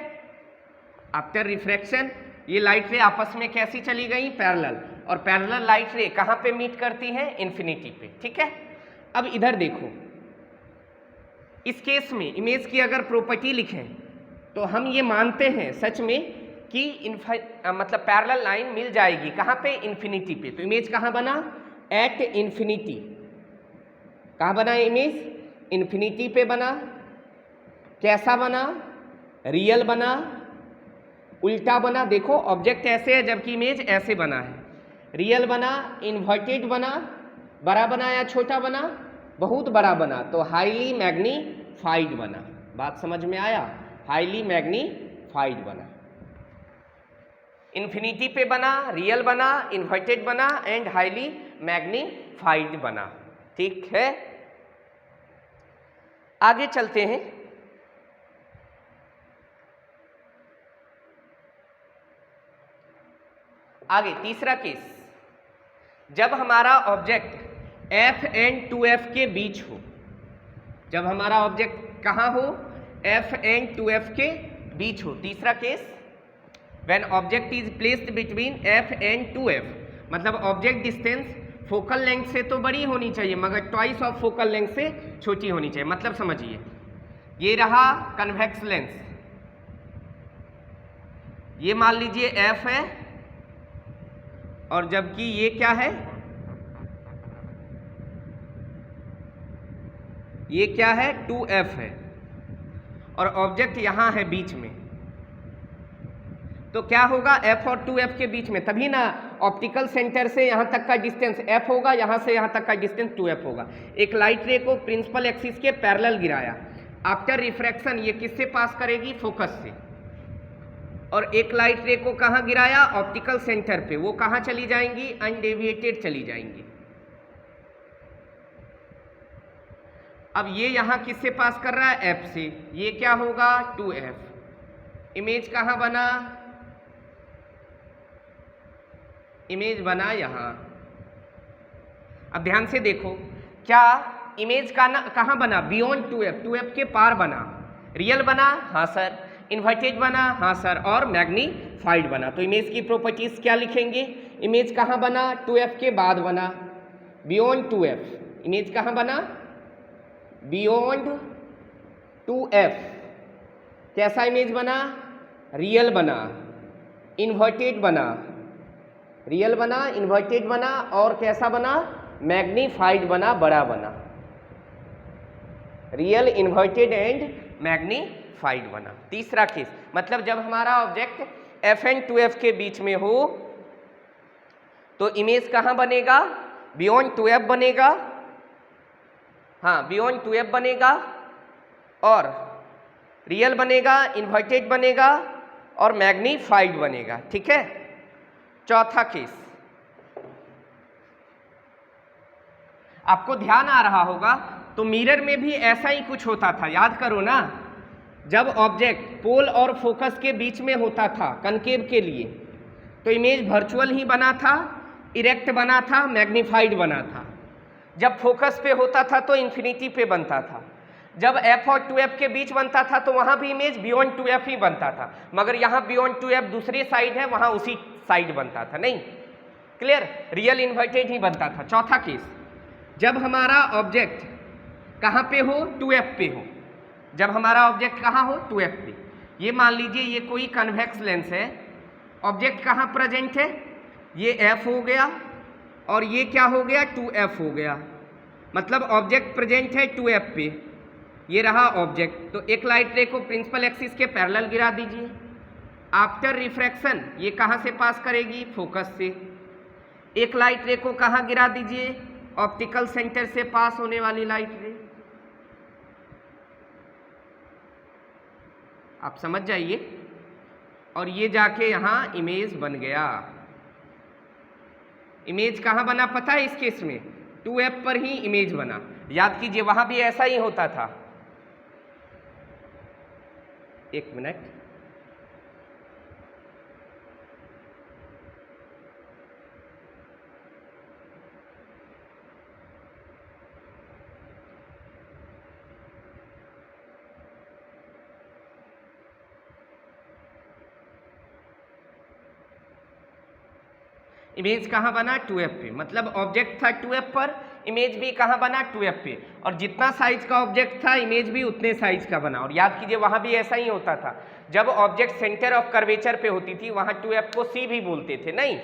आफ्टर रिफ्रैक्शन ये लाइट रे आपस में कैसी चली गई? पैरेलल। और पैरेलल लाइट रे कहाँ पे मीट करती है? इन्फिनिटी पे। ठीक है, अब इधर देखो, इस केस में इमेज की अगर प्रॉपर्टी लिखें तो हम ये मानते हैं सच में कि मतलब पैरेलल लाइन मिल जाएगी कहाँ पे? इन्फिनिटी पे। तो इमेज कहाँ बना? At infinity. कहाँ बना इमेज? इन्फिनिटी पे बना। कैसा बना? रियल बना, उल्टा बना। देखो ऑब्जेक्ट ऐसे है जबकि इमेज ऐसे बना है। रियल बना, इन्वर्टेड बना, बड़ा बना या छोटा बना? बहुत बड़ा बना, तो हाईली मैग्नीफाइड बना। बात समझ में आया? हाईली मैग्नीफाइड बना। इन्फिनिटी पे बना, रियल बना, इन्वर्टेड बना एंड हाईली मैग्नीफाइड बना। ठीक है, आगे चलते हैं। आगे तीसरा केस, जब हमारा ऑब्जेक्ट f एंड 2f के बीच हो। जब हमारा ऑब्जेक्ट कहाँ हो? f एंड 2f के बीच हो। तीसरा case, when object is placed between f and 2f, मतलब ऑब्जेक्ट डिस्टेंस फोकल लेंथ से तो बड़ी होनी चाहिए मगर ट्वाइस ऑफ फोकल लेंथ से छोटी होनी चाहिए। मतलब समझिए, ये रहा कन्वेक्स लेंस, ये मान लीजिए f है और जबकि ये क्या है? ये क्या है? 2f है और ऑब्जेक्ट यहाँ है बीच में। तो क्या होगा? f और 2f के बीच में, तभी ना ऑप्टिकल सेंटर से यहाँ तक का डिस्टेंस f होगा, यहाँ से यहाँ तक का डिस्टेंस 2f होगा। एक लाइट रे को प्रिंसिपल एक्सिस के पैरेलल गिराया, आफ्टर रिफ्रैक्शन ये किससे पास करेगी? फोकस से। और एक लाइट रे को कहाँ गिराया? ऑप्टिकल सेंटर पे, वो कहाँ चली जाएंगी? अनडेविएटेड चली जाएंगी। अब ये यहाँ किससे पास कर रहा है? f से। ये क्या होगा? 2f। इमेज कहाँ बना? इमेज बना यहाँ। अब ध्यान से देखो, क्या इमेज कहाँ बना? बियॉन्ड 2f, 2f के पार बना। रियल बना? हाँ सर। इन्वर्टेड बना? हाँ सर। और मैग्नीफाइड बना। तो इमेज की प्रॉपर्टीज क्या लिखेंगे? इमेज कहाँ बना? 2f के बाद बना, बियॉन्ड 2f। इमेज कहाँ बना? Beyond 2f। कैसा इमेज बना? रियल बना, इन्वर्टेड बना, रियल बना, इन्वर्टेड बना और कैसा बना? मैग्नीफाइड बना, बड़ा बना। रियल, इन्वर्टेड एंड मैग्नीफाइड बना। तीसरा केस, मतलब जब हमारा ऑब्जेक्ट f एंड 2f के बीच में हो तो इमेज कहाँ बनेगा, बियॉन्ड 2f बनेगा, हाँ बियॉन्ड 2f बनेगा, और रियल बनेगा, इन्वर्टेड बनेगा और मैग्नीफाइड बनेगा। ठीक है। चौथा केस, आपको ध्यान आ रहा होगा तो मिरर में भी ऐसा ही कुछ होता था, याद करो ना, जब ऑब्जेक्ट पोल और फोकस के बीच में होता था कनकेव के लिए तो इमेज वर्चुअल ही बना था, इरेक्ट बना था, मैग्नीफाइड बना था। जब फोकस पे होता था तो इन्फिनिटी पे बनता था। जब f और 2f के बीच बनता था तो वहाँ भी इमेज बियॉन्ड 2f ही बनता था, मगर यहाँ बियॉन्ड 2f दूसरी साइड है, वहाँ उसी साइड बनता था। नहीं, क्लियर, रियल इन्वर्टेड ही बनता था। चौथा केस, जब हमारा ऑब्जेक्ट कहाँ पे हो, 2f पे हो। जब हमारा ऑब्जेक्ट कहाँ हो, 2f पे। ये मान लीजिए ये कोई कन्वेक्स लेंस है, ऑब्जेक्ट कहाँ प्रेजेंट है, ये f हो गया और ये क्या हो गया, 2f हो गया, मतलब ऑब्जेक्ट प्रेजेंट है 2f पे, ये रहा ऑब्जेक्ट। तो एक लाइट रे को प्रिंसिपल एक्सिस के पैरेलल गिरा दीजिए। आफ्टर रिफ्रैक्शन ये कहाँ से पास करेगी, फोकस से। एक लाइट रे को कहाँ गिरा दीजिए, ऑप्टिकल सेंटर से पास होने वाली लाइट रे। आप समझ जाइए, और ये जाके यहाँ इमेज बन गया। इमेज कहाँ बना पता है इस केस में, 2f पर ही इमेज बना। याद कीजिए वहाँ भी ऐसा ही होता था। एक मिनट, इमेज कहाँ बना, 2f पे, मतलब ऑब्जेक्ट था 2f पर, इमेज भी कहाँ बना, 2f पे, और जितना साइज का ऑब्जेक्ट था इमेज भी उतने साइज का बना। और याद कीजिए वहाँ भी ऐसा ही होता था, जब ऑब्जेक्ट सेंटर ऑफ कर्वेचर पे होती थी वहाँ 2f को c भी बोलते थे। नहीं,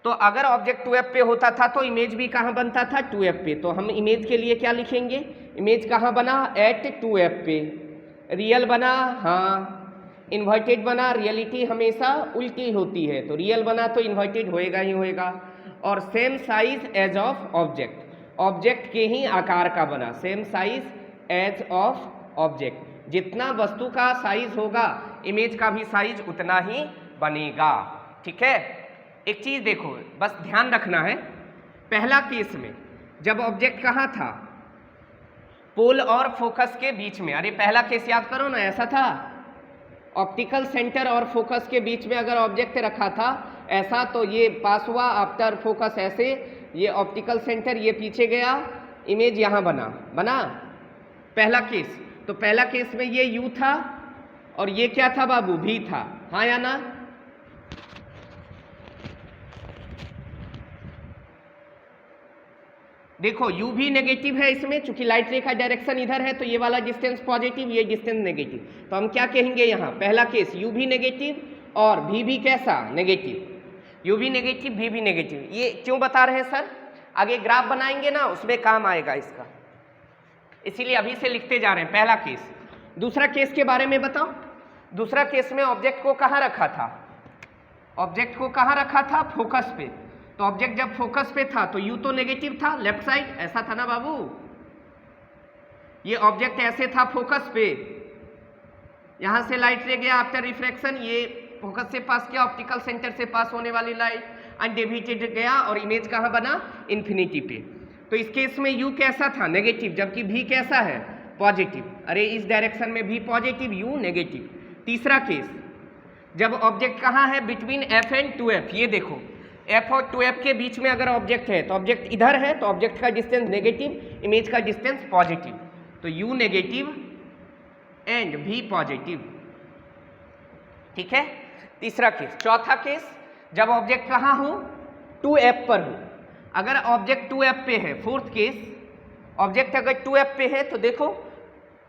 तो अगर ऑब्जेक्ट 2f पे होता था तो इमेज भी कहाँ बनता था, 2f पे। तो हम इमेज के लिए क्या लिखेंगे, इमेज कहाँ बना, एट 2f पे। रियल बना, हाँ, इन्वर्टेड बना, रियलिटी हमेशा उल्टी होती है, तो रियल बना तो इन्वर्टेड होएगा ही होएगा। और same size as of object, object के ही आकार का बना, same size as of object. जितना वस्तु का साइज होगा इमेज का भी साइज उतना ही बनेगा। ठीक है। एक चीज देखो, बस ध्यान रखना है, पहला केस में जब ऑब्जेक्ट कहाँ था, पोल और फोकस के बीच में। अरे पहला केस याद करो ना, ऐसा था, ऑप्टिकल सेंटर और फोकस के बीच में अगर ऑब्जेक्ट रखा था ऐसा, तो ये पास हुआ आफ्टर फोकस ऐसे, ये ऑप्टिकल सेंटर, ये पीछे गया, इमेज यहाँ बना पहला केस। तो पहला केस में ये U था और ये क्या था बाबू, V था, हाँ या ना। देखो U भी नेगेटिव है इसमें, चूंकि लाइट रे का डायरेक्शन इधर है तो ये वाला डिस्टेंस पॉजिटिव, ये डिस्टेंस नेगेटिव। तो हम क्या कहेंगे यहाँ, पहला केस U भी नेगेटिव और V भी कैसा, नेगेटिव। U भी नेगेटिव, V भी नेगेटिव। ये क्यों बता रहे हैं सर, आगे ग्राफ बनाएंगे ना उसमें काम आएगा इसका, इसीलिए अभी से लिखते जा रहे हैं। पहला केस। दूसरा केस के बारे में बताओ। दूसरा केस में ऑब्जेक्ट को कहाँ रखा था, ऑब्जेक्ट को कहाँ रखा था, फोकस पे। तो ऑब्जेक्ट जब फोकस पे था तो U तो नेगेटिव था, लेफ्ट साइड, ऐसा था ना बाबू। ये ऑब्जेक्ट ऐसे था फोकस पे, यहां से लाइट रे गया आफ्टर रिफ्रैक्शन, ये फोकस से पास किया, ऑप्टिकल सेंटर से पास होने वाली लाइट अनडेविएटेड गया और इमेज कहाँ बना, इन्फिनिटी पे। तो इस केस में U कैसा था, नेगेटिव, जबकि V कैसा है, पॉजिटिव। अरे इस डायरेक्शन में V पॉजिटिव, U नेगेटिव। तीसरा केस, जब ऑब्जेक्ट कहाँ है, बिटवीन F एंड 2F। ये देखो F और 2F के बीच में अगर ऑब्जेक्ट है तो ऑब्जेक्ट इधर है, तो ऑब्जेक्ट का डिस्टेंस नेगेटिव, इमेज का डिस्टेंस पॉजिटिव, तो U negative and V positive. ठीक है, तीसरा केस। चौथा केस, जब ऑब्जेक्ट कहाँ हो, 2F पर हो। अगर ऑब्जेक्ट 2F पे है, फोर्थ केस, ऑब्जेक्ट अगर 2F पे है तो देखो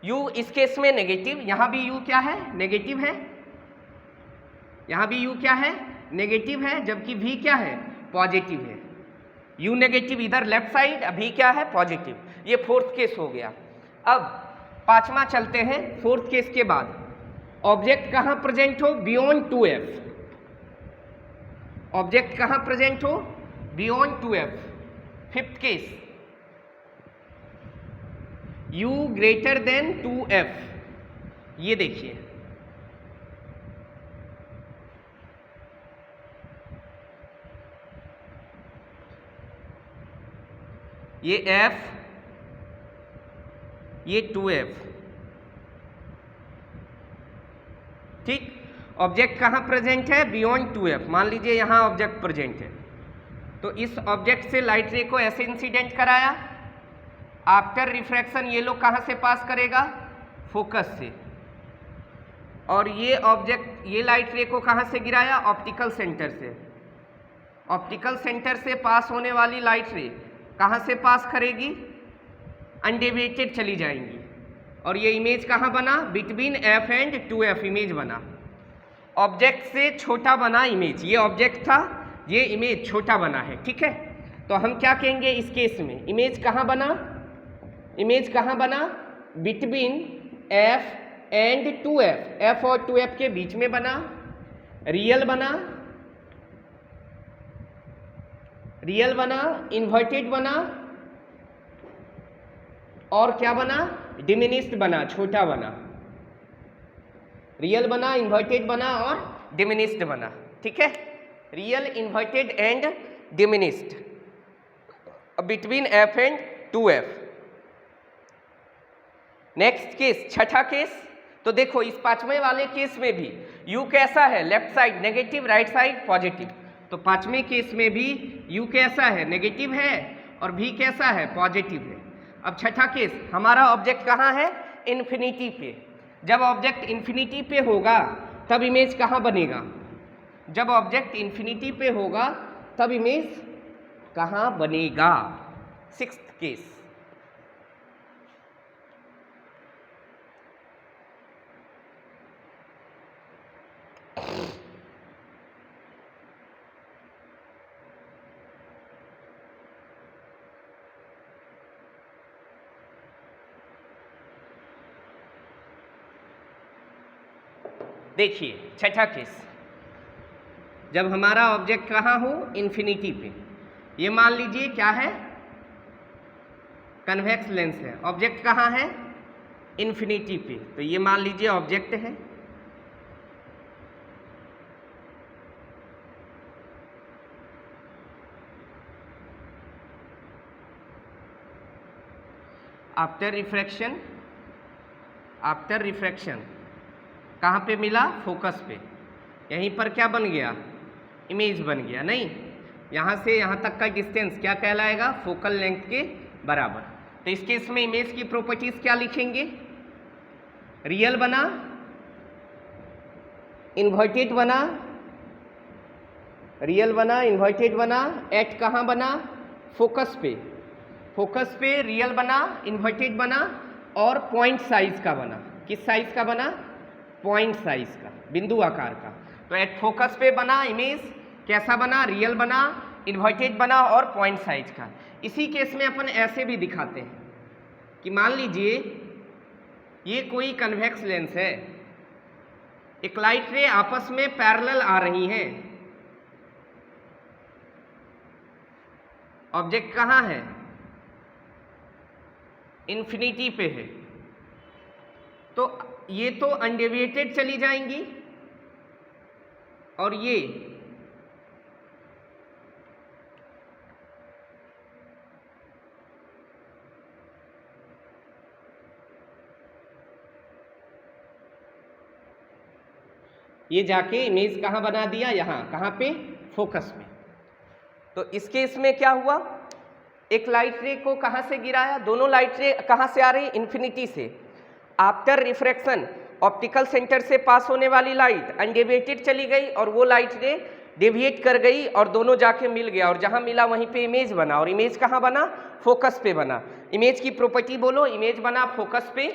U इस केस में नेगेटिव, यहाँ भी U क्या है, नेगेटिव है, यहाँ भी U क्या है, नेगेटिव है, जबकि V क्या है, पॉजिटिव है। U नेगेटिव इधर लेफ्ट साइड, V क्या है, पॉजिटिव। ये फोर्थ केस हो गया। अब पांचवा चलते हैं, फोर्थ केस के बाद ऑब्जेक्ट कहाँ प्रेजेंट हो, बियॉन्ड 2F। ऑब्जेक्ट कहाँ प्रेजेंट हो, beyond 2f। Fifth case, u greater than 2f। ये देखिए, ये f, ये 2f, ठीक। ऑब्जेक्ट कहाँ प्रेजेंट है, बियॉन्ड 2f। मान लीजिए यहाँ ऑब्जेक्ट प्रेजेंट है, तो इस ऑब्जेक्ट से लाइट रे को ऐसे इंसिडेंट कराया, आफ्टर रिफ्रैक्शन ये लोग कहाँ से पास करेगा, फोकस से, और ये ऑब्जेक्ट, ये लाइट रे को कहाँ से गिराया, ऑप्टिकल सेंटर से। ऑप्टिकल सेंटर से पास होने वाली लाइट रे कहाँ से पास करेगी, अनडेविएटेड चली जाएंगी, और ये इमेज कहाँ बना, between f and 2f image बना। ऑब्जेक्ट से छोटा बना इमेज, ये ऑब्जेक्ट था, ये इमेज छोटा बना है, ठीक है। तो हम क्या कहेंगे इस केस में, इमेज कहाँ बना, इमेज कहाँ बना, between f and 2f, f और 2f के बीच में बना, रियल बना, रियल बना, इन्वर्टेड बना, और क्या बना, डिमिनिस्ड बना, छोटा बना। रियल बना, इन्वर्टेड बना और डिमिनिस्ड बना, ठीक है। Real, inverted and diminished between f and 2f। Next case, छठा केस। तो देखो इस पांचवें वाले केस में भी u कैसा है, left side negative, right side positive. तो पांचवें केस में भी u कैसा है, नेगेटिव है, और v कैसा है, पॉजिटिव है। अब छठा केस, हमारा ऑब्जेक्ट कहाँ है, इन्फिनिटी पे। जब ऑब्जेक्ट इन्फिनिटी पे होगा तब इमेज कहाँ बनेगा, जब ऑब्जेक्ट इन्फिनिटी पे होगा तब इमेज कहाँ बनेगा। सिक्स्थ केस, देखिए छठा केस, जब हमारा ऑब्जेक्ट कहाँ हो, इन्फिनिटी पे। ये मान लीजिए क्या है, कन्वेक्स लेंस है, ऑब्जेक्ट कहाँ है, इन्फिनिटी पे। तो ये मान लीजिए ऑब्जेक्ट है, आफ्टर रिफ्रैक्शन, आफ्टर रिफ्रैक्शन कहाँ पे मिला, फोकस पे। यहीं पर क्या बन गया, इमेज बन गया, नहीं, यहाँ से यहाँ तक का डिस्टेंस क्या कहलाएगा, फोकल लेंथ के बराबर। तो इस केस में इमेज की प्रॉपर्टीज क्या लिखेंगे, रियल बना, इन्वर्टेड बना, रियल बना, इन्वर्टेड बना, एट कहाँ बना, फोकस पे, फोकस पे रियल बना, इन्वर्टेड बना, और पॉइंट साइज का बना। किस साइज का बना, पॉइंट साइज का, बिंदु आकार का। तो एट फोकस पे बना इमेज, कैसा बना, रियल बना, इन्वर्टेड बना और पॉइंट साइज का। इसी केस में अपन ऐसे भी दिखाते हैं कि मान लीजिए ये कोई कन्वेक्स लेंस है, एक लाइट रे आपस में पैरेलल आ रही हैं, ऑब्जेक्ट कहाँ है, इन्फिनिटी पे है, तो ये तो अनडेविएटेड चली जाएंगी, और ये जाके इमेज कहाँ बना दिया, यहाँ कहाँ पे, फोकस में। तो इस केस में क्या हुआ, एक लाइट रे को कहाँ से गिराया, दोनों लाइट रे कहाँ से आ रही, इन्फिनिटी से। आफ्टर रिफ्रैक्शन ऑप्टिकल सेंटर से पास होने वाली लाइट अनडेविएटेड चली गई, और वो लाइट रे डेविएट कर गई और दोनों जाके मिल गया, और जहाँ मिला वहीं पे इमेज बना, और इमेज कहाँ बना, फोकस पे बना। इमेज की प्रॉपर्टी बोलो, इमेज बना फोकस पे,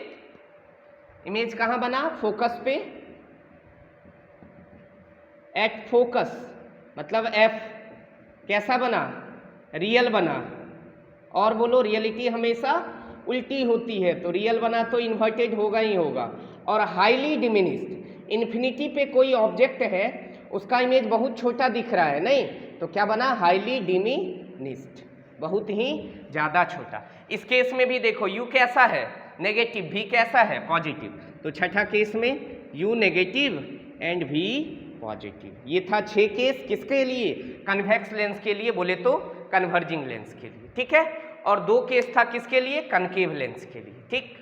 इमेज कहाँ बना, फोकस पे, एट फोकस, मतलब एफ कैसा बना, रियल बना। और बोलो रियलिटी हमेशा उल्टी होती है, तो रियल बना तो इन्वर्टेड होगा ही होगा। और हाईली डिमिनिस्ड, इन्फिनिटी पे कोई ऑब्जेक्ट है उसका इमेज बहुत छोटा दिख रहा है, नहीं तो क्या बना, हाईली डिमिनिश्ड, बहुत ही ज़्यादा छोटा। इस केस में भी देखो u कैसा है, नेगेटिव, v कैसा है, पॉजिटिव। तो छठा केस में u negative and v positive. ये था 6 केस किसके लिए, कन्वेक्स लेंस के लिए, बोले तो कन्वर्जिंग लेंस के लिए, ठीक है। और 2 केस था किसके लिए, कनकेव लेंस के लिए, ठीक।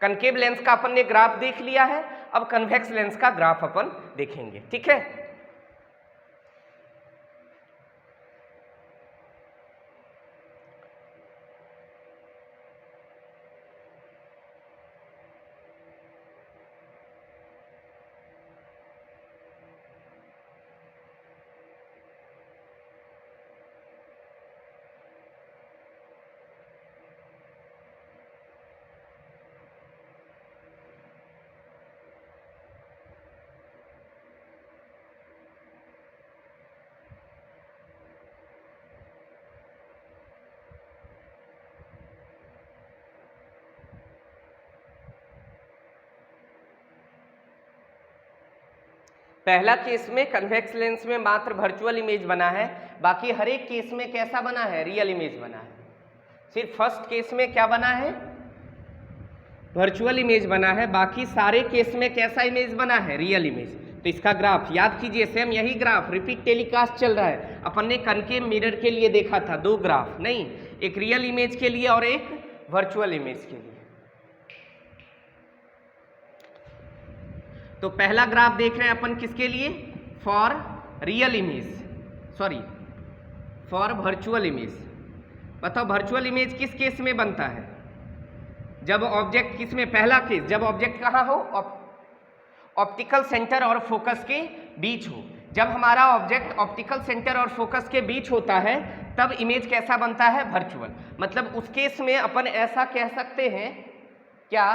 कनकेव लेंस का अपन ने ग्राफ देख लिया है, अब कन्वेक्स लेंस का ग्राफ अपन देखेंगे, ठीक है। पहला केस में कन्वेक्स लेंस में मात्र वर्चुअल इमेज बना है, बाकी हर एक केस में कैसा बना है, रियल इमेज बना है। सिर्फ फर्स्ट केस में क्या बना है, वर्चुअल इमेज बना है, बाकी सारे केस में कैसा इमेज बना है, रियल इमेज। तो इसका ग्राफ याद कीजिए, सेम यही ग्राफ रिपीट टेलीकास्ट चल रहा है। अपन ने कनकेव मिरर के लिए देखा था 2 ग्राफ, नहीं, एक रियल इमेज के लिए और एक वर्चुअल इमेज के लिए। तो पहला ग्राफ देख रहे हैं अपन किसके लिए, for real image, sorry for virtual image. बताओ वर्चुअल इमेज किस केस में बनता है, जब ऑब्जेक्ट किस में, पहला केस जब ऑब्जेक्ट कहाँ हो, ऑप्टिकल सेंटर और फोकस के बीच हो। जब हमारा ऑब्जेक्ट ऑप्टिकल सेंटर और फोकस के बीच होता है तब इमेज कैसा बनता है, वर्चुअल। मतलब उस केस में अपन ऐसा कह सकते हैं क्या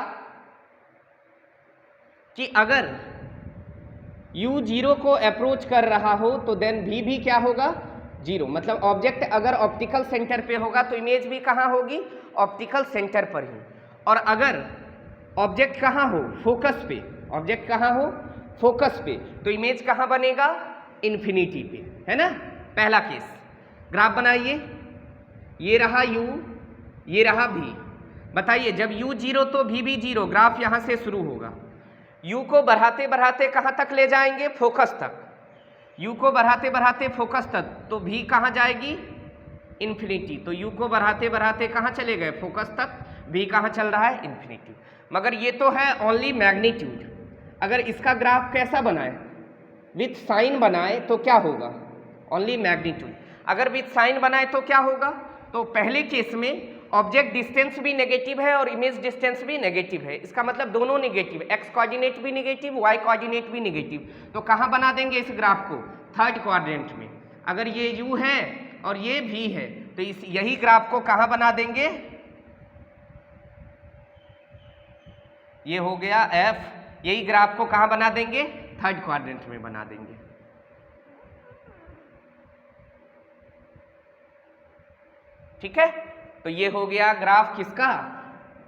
कि अगर u 0 को अप्रोच कर रहा हो तो देन v भी क्या होगा, 0। मतलब ऑब्जेक्ट अगर ऑप्टिकल सेंटर पे होगा तो इमेज भी कहाँ होगी, ऑप्टिकल सेंटर पर ही। और अगर ऑब्जेक्ट कहाँ हो, फोकस पे, ऑब्जेक्ट कहाँ हो, फोकस पे, तो इमेज कहाँ बनेगा, इन्फिनिटी पे, है ना। पहला केस ग्राफ बनाइए, ये रहा u, ये रहा v। बताइए जब u 0 तो v भी 0, ग्राफ यहाँ से शुरू होगा। u को बढ़ाते बढ़ाते कहाँ तक ले जाएंगे, फोकस तक। u को बढ़ाते बढ़ाते फोकस तक, तो v कहाँ जाएगी, इन्फिनिटी। तो u को बढ़ाते बढ़ाते कहाँ चले गए, फोकस तक, v कहाँ चल रहा है, इन्फिनिटी। मगर ये तो है ओनली मैग्नीट्यूड। अगर इसका ग्राफ कैसा बनाए, विथ साइन बनाए तो क्या होगा, ओनली मैग्नीट्यूड। अगर विथ साइन बनाए तो क्या होगा, तो पहले केस में ऑब्जेक्ट डिस्टेंस भी नेगेटिव है और इमेज डिस्टेंस भी नेगेटिव है। इसका मतलब दोनों नेगेटिव, एक्स कोऑर्डिनेट भी नेगेटिव, वाई कोऑर्डिनेट भी नेगेटिव। तो कहाँ बना देंगे इस ग्राफ को, थर्ड क्वाड्रेंट में। अगर ये u है और ये v है तो इस यही ग्राफ को कहाँ बना देंगे, ये हो गया f, यही ग्राफ को कहाँ बना देंगे, थर्ड क्वाड्रेंट में बना देंगे। ठीक है, तो ये हो गया ग्राफ किसका,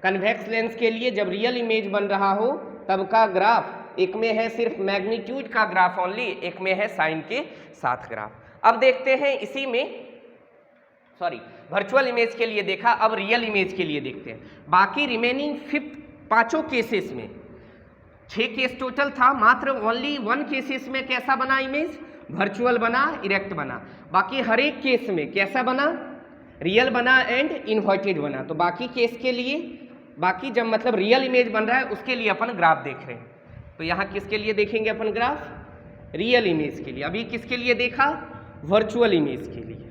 कन्वेक्स लेंस के लिए जब रियल इमेज बन रहा हो तब का ग्राफ। एक में है सिर्फ मैग्नीट्यूड का ग्राफ ओनली, एक में है साइन के साथ ग्राफ। अब देखते हैं इसी में, सॉरी वर्चुअल इमेज के लिए देखा, अब रियल इमेज के लिए देखते हैं। बाकी रिमेनिंग 5 केसेस में, 6 केस टोटल था, मात्र ओनली 1 केसेस में कैसा बना इमेज, वर्चुअल बना, इरेक्ट बना। बाकी हर एक केस में कैसा बना, रियल बना एंड इन्वर्टेड बना। तो बाकी केस के लिए, बाकी जब मतलब रियल इमेज बन रहा है उसके लिए अपन ग्राफ देख रहे हैं। तो यहाँ किसके लिए देखेंगे अपन ग्राफ, रियल इमेज के लिए। अभी किसके लिए देखा, वर्चुअल इमेज के लिए।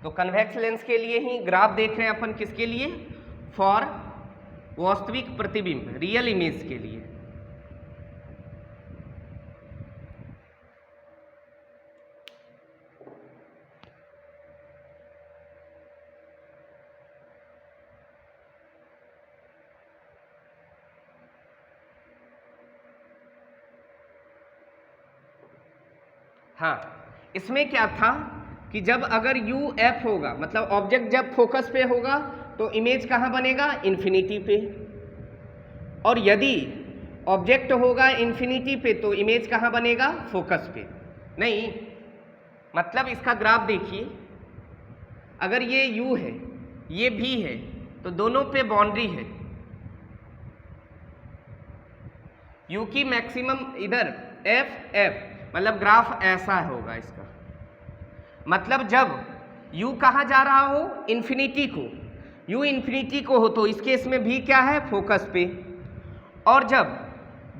तो कन्वेक्स लेंस के लिए ही ग्राफ देख रहे हैं अपन, किसके लिए, फॉर वास्तविक प्रतिबिंब, रियल इमेज के लिए। हाँ, इसमें क्या था कि जब अगर u f होगा, मतलब ऑब्जेक्ट जब फोकस पे होगा तो इमेज कहाँ बनेगा, इन्फिनिटी पे। और यदि ऑब्जेक्ट होगा इन्फिनिटी पे तो इमेज कहाँ बनेगा, फोकस पे। नहीं, मतलब इसका ग्राफ देखिए, अगर ये u है ये v है तो दोनों पे बाउंड्री है। u की मैक्सिमम इधर f मतलब ग्राफ ऐसा होगा इसका, मतलब जब u कहाँ जा रहा हो, इन्फिनिटी को, u इन्फिनिटी को हो तो इस केस में v क्या है, फोकस पे। और जब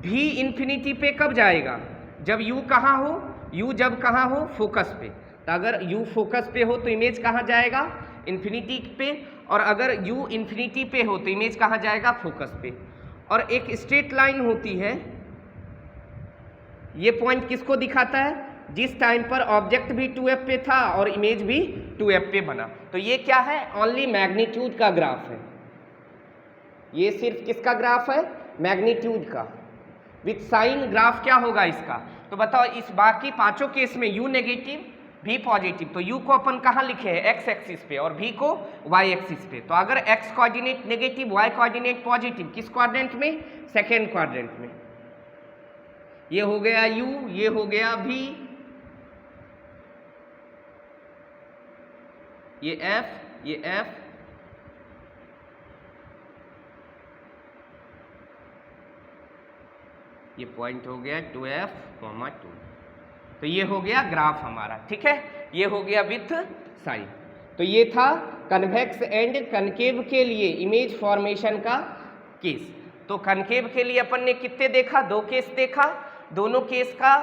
v इन्फिनिटी पे कब जाएगा, जब u कहाँ हो, u जब कहाँ हो, फोकस पे। तो अगर u फोकस पे हो तो इमेज कहाँ जाएगा, इन्फिनिटी पे, और अगर u इन्फिनिटी पे हो तो इमेज कहाँ जाएगा, फोकस पे। और एक स्ट्रेट लाइन होती है, ये पॉइंट किसको दिखाता है, जिस टाइम पर ऑब्जेक्ट भी 2f पे था और इमेज भी 2f पे बना। तो ये क्या है, ओनली मैग्नीट्यूड का ग्राफ है, ये सिर्फ किसका ग्राफ है, मैग्नीट्यूड का। विथ साइन ग्राफ क्या होगा इसका, तो बताओ इस बाकी पांचों केस में u नेगेटिव v पॉजिटिव, तो u को अपन कहाँ लिखे हैं, x एक्सिस पे, और v को y एक्सिस पे। तो अगर x coordinate negative, y coordinate positive, किस क्वाड्रेंट में, सेकेंड क्वाड्रेंट में। ये हो गया u, ये हो गया v, ये f, ये f, ये पॉइंट हो गया 2f, 2। तो ये हो गया ग्राफ हमारा, ठीक है, ये हो गया विथ साइन। तो ये था कन्वेक्स एंड कनकेव के लिए इमेज फॉर्मेशन का केस। तो कनकेव के लिए अपन ने कितने देखा, 2 केस देखा, दोनों केस का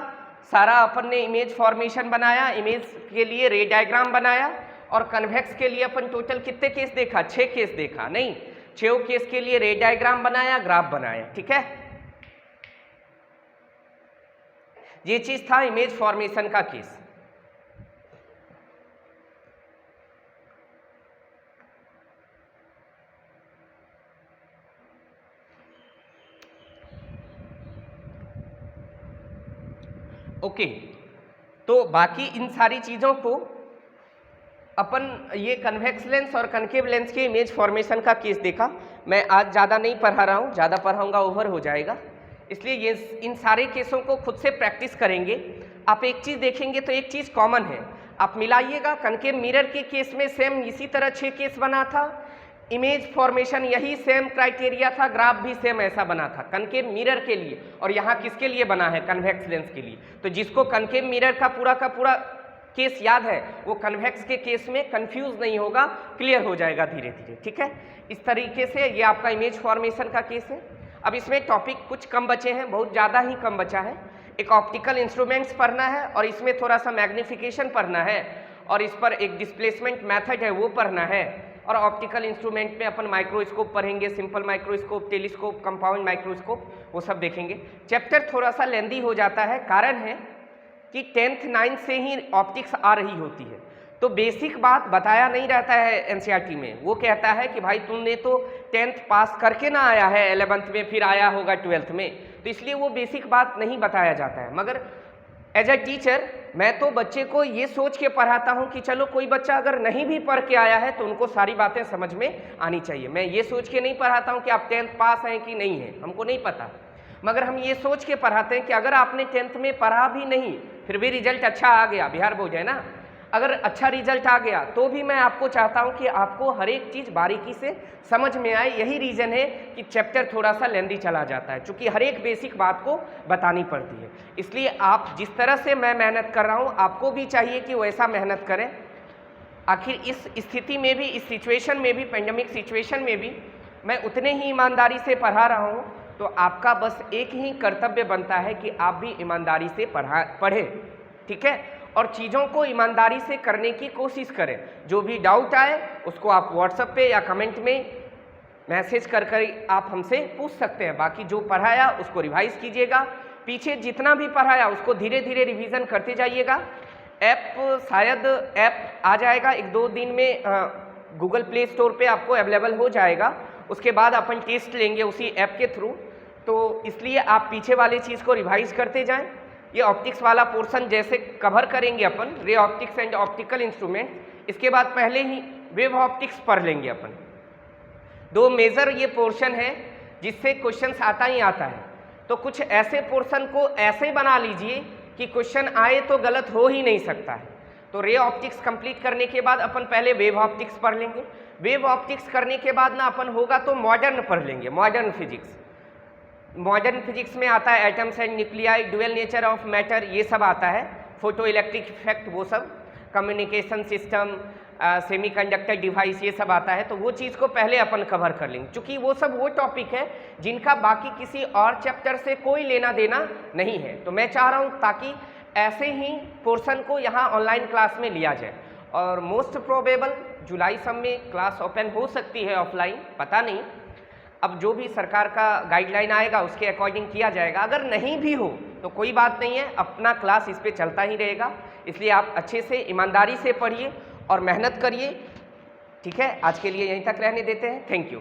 सारा अपन ने इमेज फॉर्मेशन बनाया, इमेज के लिए रे डायग्राम बनाया। और कन्वेक्स के लिए अपन टोटल कितने केस देखा, 6 केस देखा, नहीं 6 केस के लिए रे डायग्राम बनाया, ग्राफ बनाया, ठीक है। ये चीज था इमेज फॉर्मेशन का केस। ओके, तो बाकी इन सारी चीजों को अपन ये कन्वेक्स लेंस और कनकेव लेंस के इमेज फॉर्मेशन का केस देखा। मैं आज ज़्यादा नहीं पढ़ा रहा हूँ, ज़्यादा पढ़ाऊँगा ओवर हो जाएगा, इसलिए ये इन सारे केसों को खुद से प्रैक्टिस करेंगे। आप एक चीज़ देखेंगे तो एक चीज़ कॉमन है, आप मिलाइएगा। कनकेव मिरर के केस में सेम इसी तरह 6 केस बना था, इमेज फॉर्मेशन यही सेम क्राइटेरिया था, ग्राफ भी सेम ऐसा बना था कनकेव मिरर के लिए। और यहाँ किसके लिए बना है, कन्वेक्स लेंस के लिए। तो जिसको कनकेव मिरर का पूरा केस याद है वो कन्वेक्स के केस में कंफ्यूज नहीं होगा, क्लियर हो जाएगा धीरे धीरे, ठीक है। इस तरीके से ये आपका इमेज फॉर्मेशन का केस है। अब इसमें टॉपिक कुछ कम बचे हैं, बहुत ज़्यादा ही कम बचा है। एक ऑप्टिकल इंस्ट्रूमेंट्स पढ़ना है और इसमें थोड़ा सा मैग्निफिकेशन पढ़ना है, और इस पर एक डिस्प्लेसमेंट मेथड है वो पढ़ना है। और ऑप्टिकल इंस्ट्रूमेंट में अपन माइक्रोस्कोप पढ़ेंगे, simple microscope, telescope, compound microscope, वो सब देखेंगे। चैप्टर थोड़ा सा लेंदी हो जाता है, कारण है कि 10th 9th से ही ऑप्टिक्स आ रही होती है, तो बेसिक बात बताया नहीं रहता है एनसीईआरटी में। वो कहता है कि भाई तुमने तो 10th पास करके ना आया है, 11th में फिर आया होगा 12th में, तो इसलिए वो बेसिक बात नहीं बताया जाता है। मगर एज अ टीचर मैं तो बच्चे को ये सोच के पढ़ाता हूँ कि चलो कोई बच्चा अगर नहीं भी पढ़ के आया है तो उनको सारी बातें समझ में आनी चाहिए। मैं ये सोच के नहीं पढ़ाता हूँ कि आप 10th पास हैं कि नहीं है, हमको नहीं पता, मगर हम ये सोच के पढ़ाते हैं कि अगर आपने 10th में पढ़ा भी नहीं, फिर भी रिजल्ट अच्छा आ गया, बिहार बोर्ड है ना, अगर अच्छा रिजल्ट आ गया तो भी मैं आपको चाहता हूं कि आपको हर एक चीज़ बारीकी से समझ में आए। यही रीज़न है कि चैप्टर थोड़ा सा लेंदी चला जाता है, क्योंकि हर एक बेसिक बात को बतानी पड़ती है। इसलिए आप जिस तरह से मैं मेहनत कर रहा हूं, आपको भी चाहिए कि वैसा मेहनत करें। आखिर इस स्थिति में भी, इस सिचुएशन में भी, पेंडेमिक सिचुएशन में भी मैं उतने ही ईमानदारी से पढ़ा रहा हूँ, तो आपका बस एक ही कर्तव्य बनता है कि आप भी ईमानदारी से पढ़ें, ठीक है, और चीज़ों को ईमानदारी से करने की कोशिश करें। जो भी डाउट आए उसको आप व्हाट्सएप पे या कमेंट में मैसेज कर आप हमसे पूछ सकते हैं। बाकी जो पढ़ाया उसको रिवाइज कीजिएगा, पीछे जितना भी पढ़ाया उसको धीरे धीरे रिवीजन करते जाइएगा। ऐप शायद ऐप आ जाएगा 1-2 दिन में, गूगल प्ले स्टोर पे आपको अवेलेबल हो जाएगा। उसके बाद अपन टेस्ट लेंगे उसी ऐप के थ्रू, तो इसलिए आप पीछे वाली चीज़ को रिवाइज करते जाएं। ये ऑप्टिक्स वाला पोर्शन जैसे कवर करेंगे अपन, ray optics and optical instrument, इसके बाद पहले ही वेव ऑप्टिक्स पढ़ लेंगे अपन। 2 मेजर ये पोर्शन है जिससे क्वेश्चंस आता ही आता है। तो कुछ ऐसे पोर्शन को ऐसे बना लीजिए कि क्वेश्चन आए तो गलत हो ही नहीं सकता है। तो रे ऑप्टिक्स कंप्लीट करने के बाद अपन पहले वेव ऑप्टिक्स पढ़ लेंगे। वेव ऑप्टिक्स करने के बाद ना अपन होगा तो मॉडर्न पढ़ लेंगे, मॉडर्न फिजिक्स। मॉडर्न फिजिक्स में आता है atoms and nuclei, dual nature of matter, ये सब आता है, फोटो इलेक्ट्रिक इफेक्ट, वो सब, कम्युनिकेशन सिस्टम, सेमीकंडक्टर डिवाइस, ये सब आता है। तो वो चीज़ को पहले अपन कवर कर लेंगे, क्योंकि वो सब वो टॉपिक है जिनका बाकी किसी और चैप्टर से कोई लेना देना नहीं है। तो मैं चाह रहा हूँ ताकि ऐसे ही पोर्शन को यहाँ ऑनलाइन क्लास में लिया जाए, और मोस्ट प्रोबेबल जुलाई सब में क्लास ओपन हो सकती है, ऑफलाइन पता नहीं। अब जो भी सरकार का गाइडलाइन आएगा उसके अकॉर्डिंग किया जाएगा। अगर नहीं भी हो तो कोई बात नहीं है, अपना क्लास इस पे चलता ही रहेगा। इसलिए आप अच्छे से ईमानदारी से पढ़िए और मेहनत करिए। ठीक है, आज के लिए यहीं तक रहने देते हैं। Thank you.